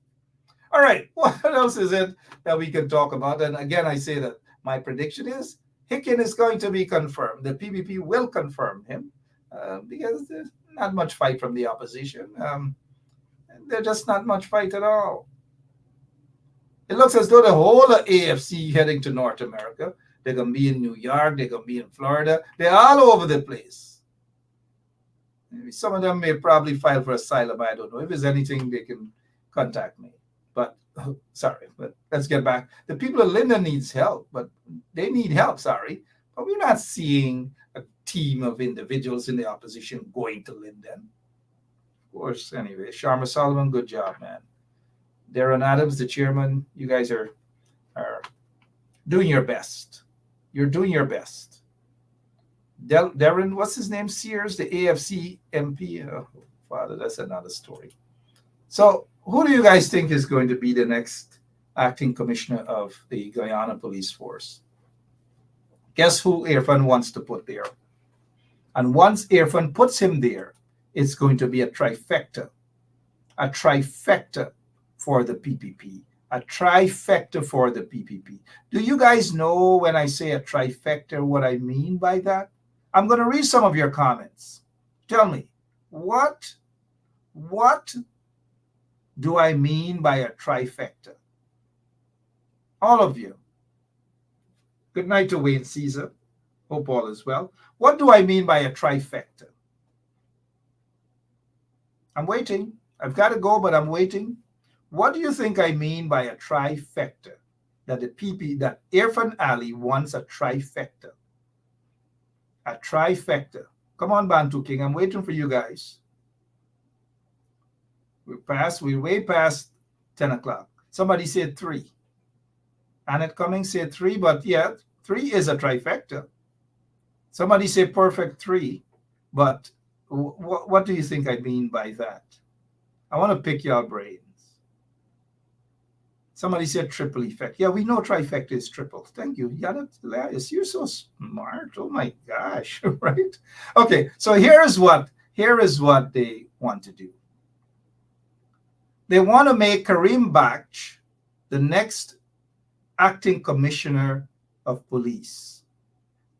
All right, what else is it that we can talk about? And again, I say that my prediction is Hicken is going to be confirmed. The PPP will confirm him because there's not much fight from the opposition. There's just not much fight at all. It looks as though the whole of AFC heading to North America. They're going to be in New York. They're going to be in Florida. They're all over the place. Maybe some of them may probably file for asylum. I don't know. If there's anything, they can contact me. But sorry, but let's get back. The people of Linden needs help, but they need help, sorry. But we're not seeing a team of individuals in the opposition going to Linden. Of course, anyway, Sharma Solomon, good job, man. Darren Adams, the chairman, you guys are doing your best. You're doing your best. Darren, what's his name? Sears, the AFC MP. Oh, Father, that's another story. So who do you guys think is going to be the next acting commissioner of the Guyana Police Force? Guess who Irfan wants to put there? And once Irfan puts him there, it's going to be a trifecta for the PPP, a trifecta for the PPP. Do you guys know when I say a trifecta what I mean by that? I'm going to read some of your comments. Tell me, what do I mean by a trifecta? All of you. Good night to Wayne Caesar. Hope all is well. What do I mean by a trifecta? I'm waiting. I've got to go, but I'm waiting. What do you think I mean by a trifecta? That Irfan Ali wants a trifecta. A trifecta. Come on, Bantu King. I'm waiting for you guys. We're way past 10 o'clock. Somebody said 3. Annette Cummings said 3, but yeah, 3 is a trifecta. Somebody said perfect 3, but what do you think I mean by that? I want to pick your brains. Somebody said triple effect. Yeah, we know trifecta is triple. Thank you. Hilarious. You're so smart. Oh my gosh. Right? Okay, so here is what they want to do. They want to make Kareem Baksh the next acting commissioner of police.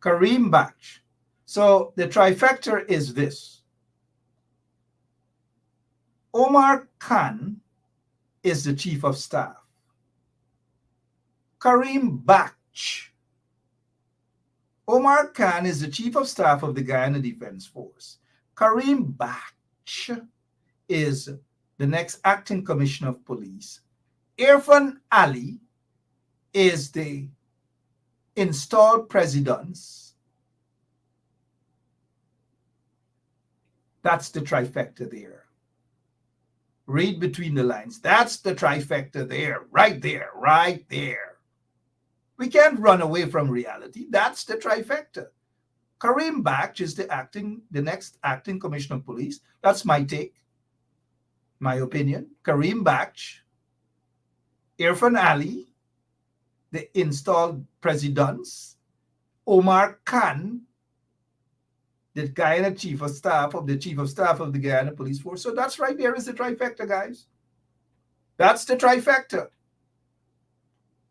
Kareem Baksh. So the trifecta is this. Omar Khan is the chief of staff. Kareem Baksh. Omar Khan is the chief of staff of the Guyana Defense Force. Kareem Baksh is the next acting commissioner of police. Irfan Ali is the installed president. That's the trifecta there. Read between the lines. That's the trifecta there, right there, right there. We can't run away from reality. That's the trifecta. Kareem Baksh is the next acting commissioner of police. That's my take, my opinion. Kareem Baksh, Irfan Ali, the installed president, Omar Khan, the Guyana chief of staff of the Guyana Police Force. So that's right there is the trifecta, guys. That's the trifecta.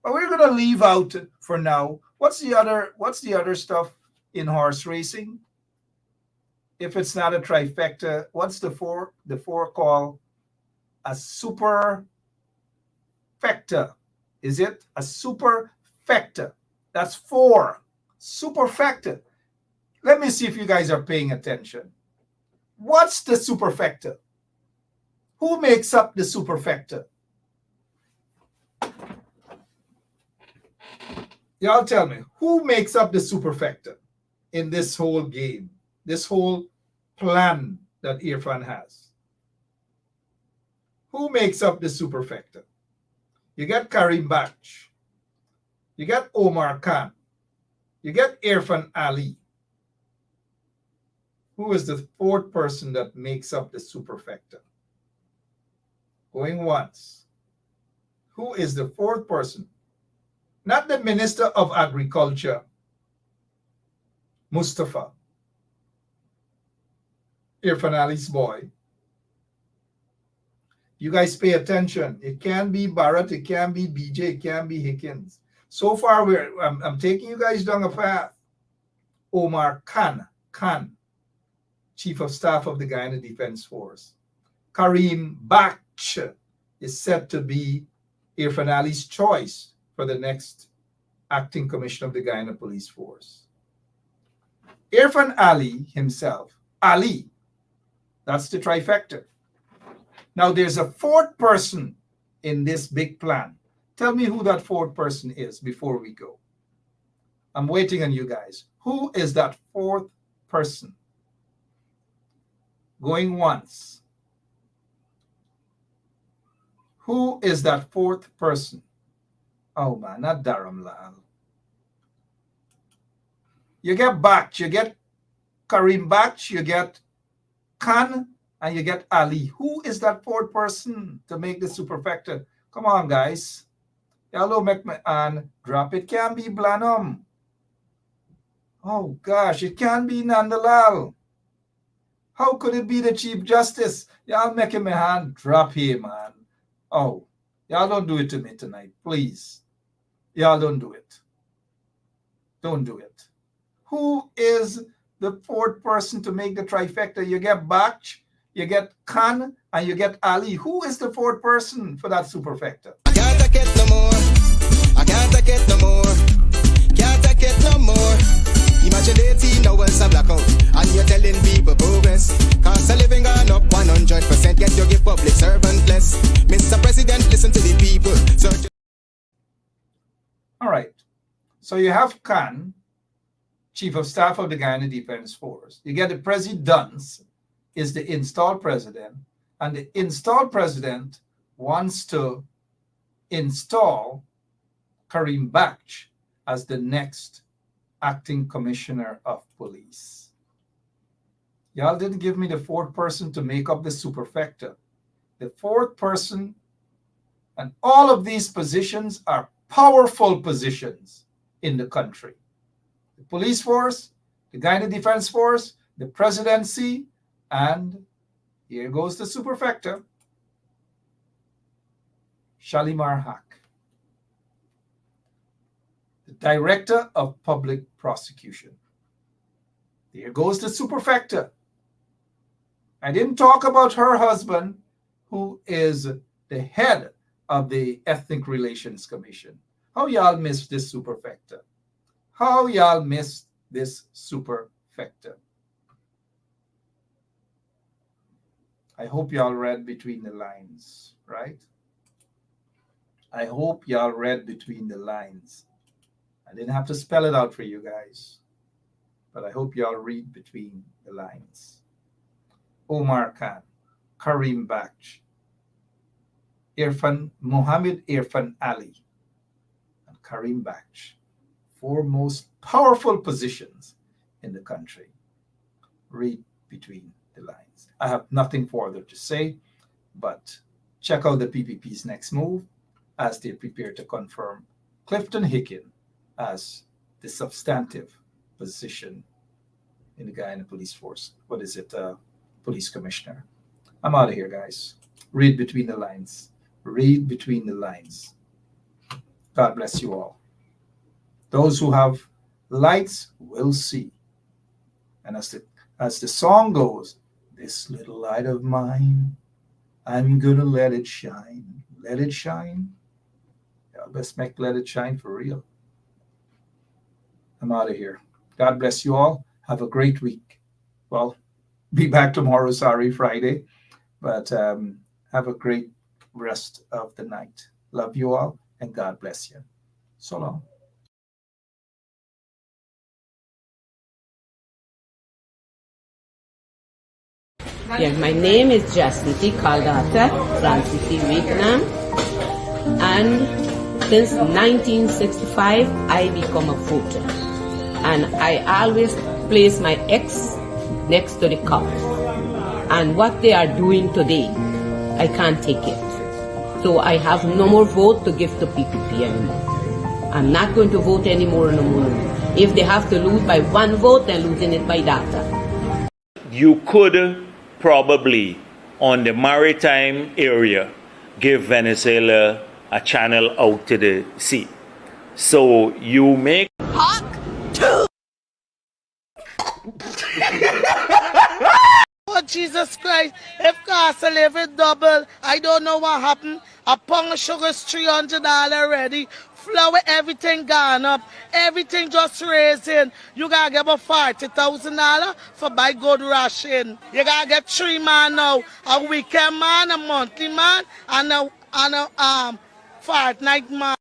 But we're going to leave out for now. What's the other stuff in horse racing? If it's not a trifecta, what's the four called? A superfecta. Is it a superfecta? That's 4. Superfecta. Let me see if you guys are paying attention. What's the superfecta? Who makes up the superfecta? Y'all tell me, who makes up the superfecta in this whole game, this whole plan that Irfan has? Who makes up the superfecta? You get Karim Baksh, you get Omar Khan, you get Irfan Ali. Who is the 4th person that makes up the superfecta? Going once. Who is the 4th person? Not the Minister of Agriculture, Mustafa, Irfan Ali's boy. You guys pay attention. It can be Bharat, it can be BJ, it can be Hicken. So far, I'm taking you guys down a path. Omar Khan, Chief of Staff of the Guyana Defense Force. Karim Baksh is said to be Irfan Ali's choice for the next acting commissioner of the Guyana Police Force. Irfan Ali himself, Ali, that's the trifecta. Now there's a 4th person in this big plan. Tell me who that 4th person is before we go. I'm waiting on you guys. Who is that 4th person? Going once. Who is that 4th person? Oh man, not Dharam Lal. You get Baksh, you get Karim Baksh, you get Khan, and you get Ali. Who is that 4th person to make the superfecta? Come on, guys. Hello, McMahon. Drop it. Can be Blanum. Oh gosh, it can be Nandalal. How could it be the Chief Justice? Y'all make him a hand. Drop him, man. Oh, y'all don't do it to me tonight, please. Y'all don't do it. Don't do it. Who is the 4th person to make the trifecta? You get Baksh, you get Khan, and you get Ali. Who is the 4th person for that superfecta? I can't take it no more. I can't take it no more. Can't take it no more. Imagine 18 hours of blackout, and you're telling people progress. Cost of living gone up 100%. Get your give public servant less. Mr. President, listen to the people. All right. So you have Khan, Chief of Staff of the Guyana Defense Force. You get the President is the installed president, and the installed president wants to install Karim Baksh as the next acting commissioner of police. Y'all didn't give me the 4th person to make up the superfecta. The 4th person, and all of these positions are powerful positions in the country. The police force, the Guyana Defense Force, the presidency, and here goes the superfecta, Shalimar Haq, the Director of Public Prosecution. Here goes the superfecta. I didn't talk about her husband, who is the head of the Ethnic Relations Commission. How y'all missed this superfecta? How y'all missed this superfecta? I hope y'all read between the lines, right? I hope y'all read between the lines. I didn't have to spell it out for you guys, but I hope y'all read between the lines. Omar Khan, Karim Baksh, Mohammed Irfan Ali, and Karim Baksh, 4 most powerful positions in the country. Read between the lines. I have nothing further to say, but check out the PPP's next move as they prepare to confirm Clifton Hicken as the substantive position in the Guyana Police Force. What is it? Police Commissioner. I'm out of here, guys. Read between the lines. Read between the lines. God bless you all. Those who have lights will see. And as the song goes, this little light of mine, I'm gonna let it shine. Let it shine. Yeah, best make let it shine for real. I'm out of here. God bless you all. Have a great week. Well, be back tomorrow. Sorry, Friday. But have a great rest of the night. Love you all, and God bless you. So long. Yeah, my name is Jacinty Caldata Francis Vietnam, and since 1965 I become a voter, and I always place my ex next to the cup. And what they are doing today, I can't take it. So I have no more vote to give to PPP anymore. I'm not going to vote anymore no more. If they have to lose by one vote, they're losing it by data. You could probably, on the maritime area, give Venezuela a channel out to the sea. So you make Oh, Jesus Christ, if cost of living double, I don't know what happened. A pound of sugar is $300 already. Flour, everything gone up. Everything just raising. You gotta get about $40,000 for buy good ration. You gotta get 3 man now. A weekend man, a monthly man, and a fortnight man.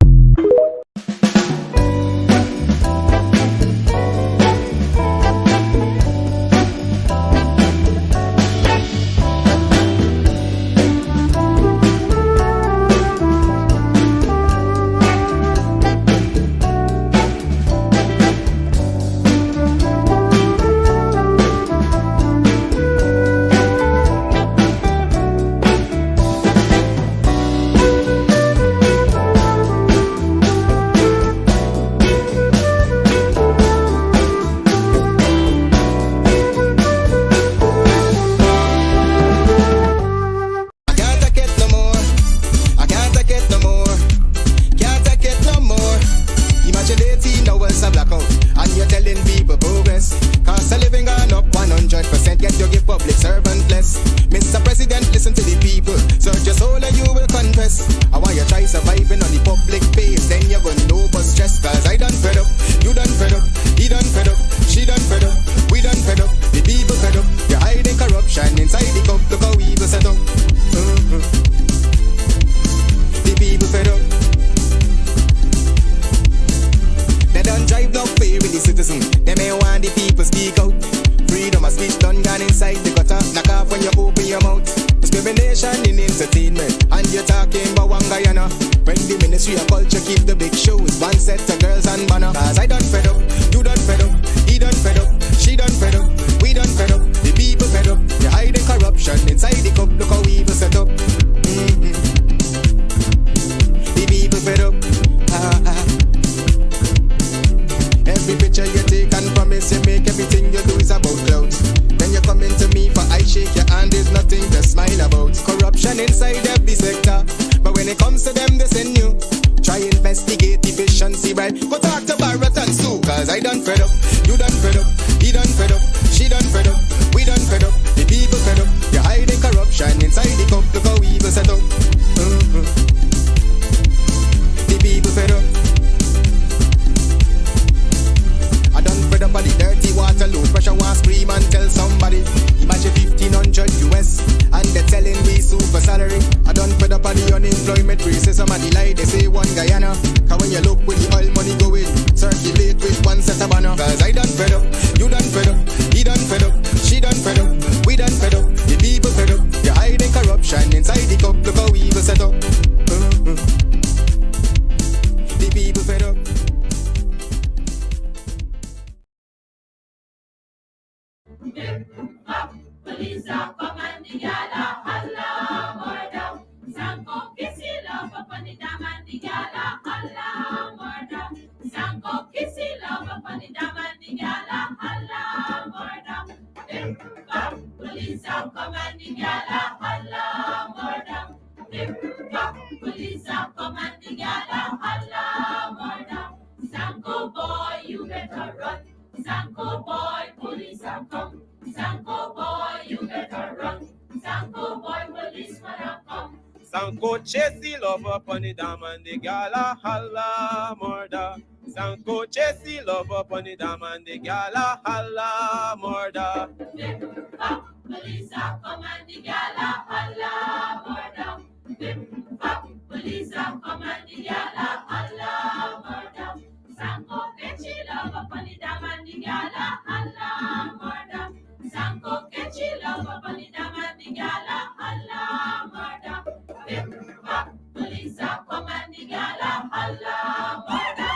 Sanko chase the love upon the dam and the gala holla murder. Sanko Sanko chase the love up on the dam and the gal a holla murder. Bip, bop, police are come and the gal a holla murder. Bip, bop, police are come and the gal a holla murder. Sanko catchy love up on the dam and the gal a holla murder. Sanko catchy love up on the dam and the gal a holla murder. Bip, bop, police are come and the gal a holla murder.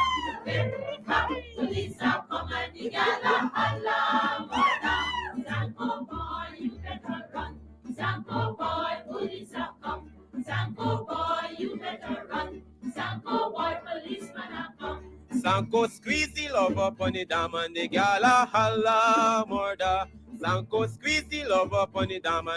Bip, bop, police are come and the gal a holla murder. Sanko boy, you better run. Sanko boy, police are come. Sanko boy, you better run. Sanko boy, policeman are come. Sanko squeeze the love up on the dam and the gal a holla murder. Sanko squeeze the love up on the dam and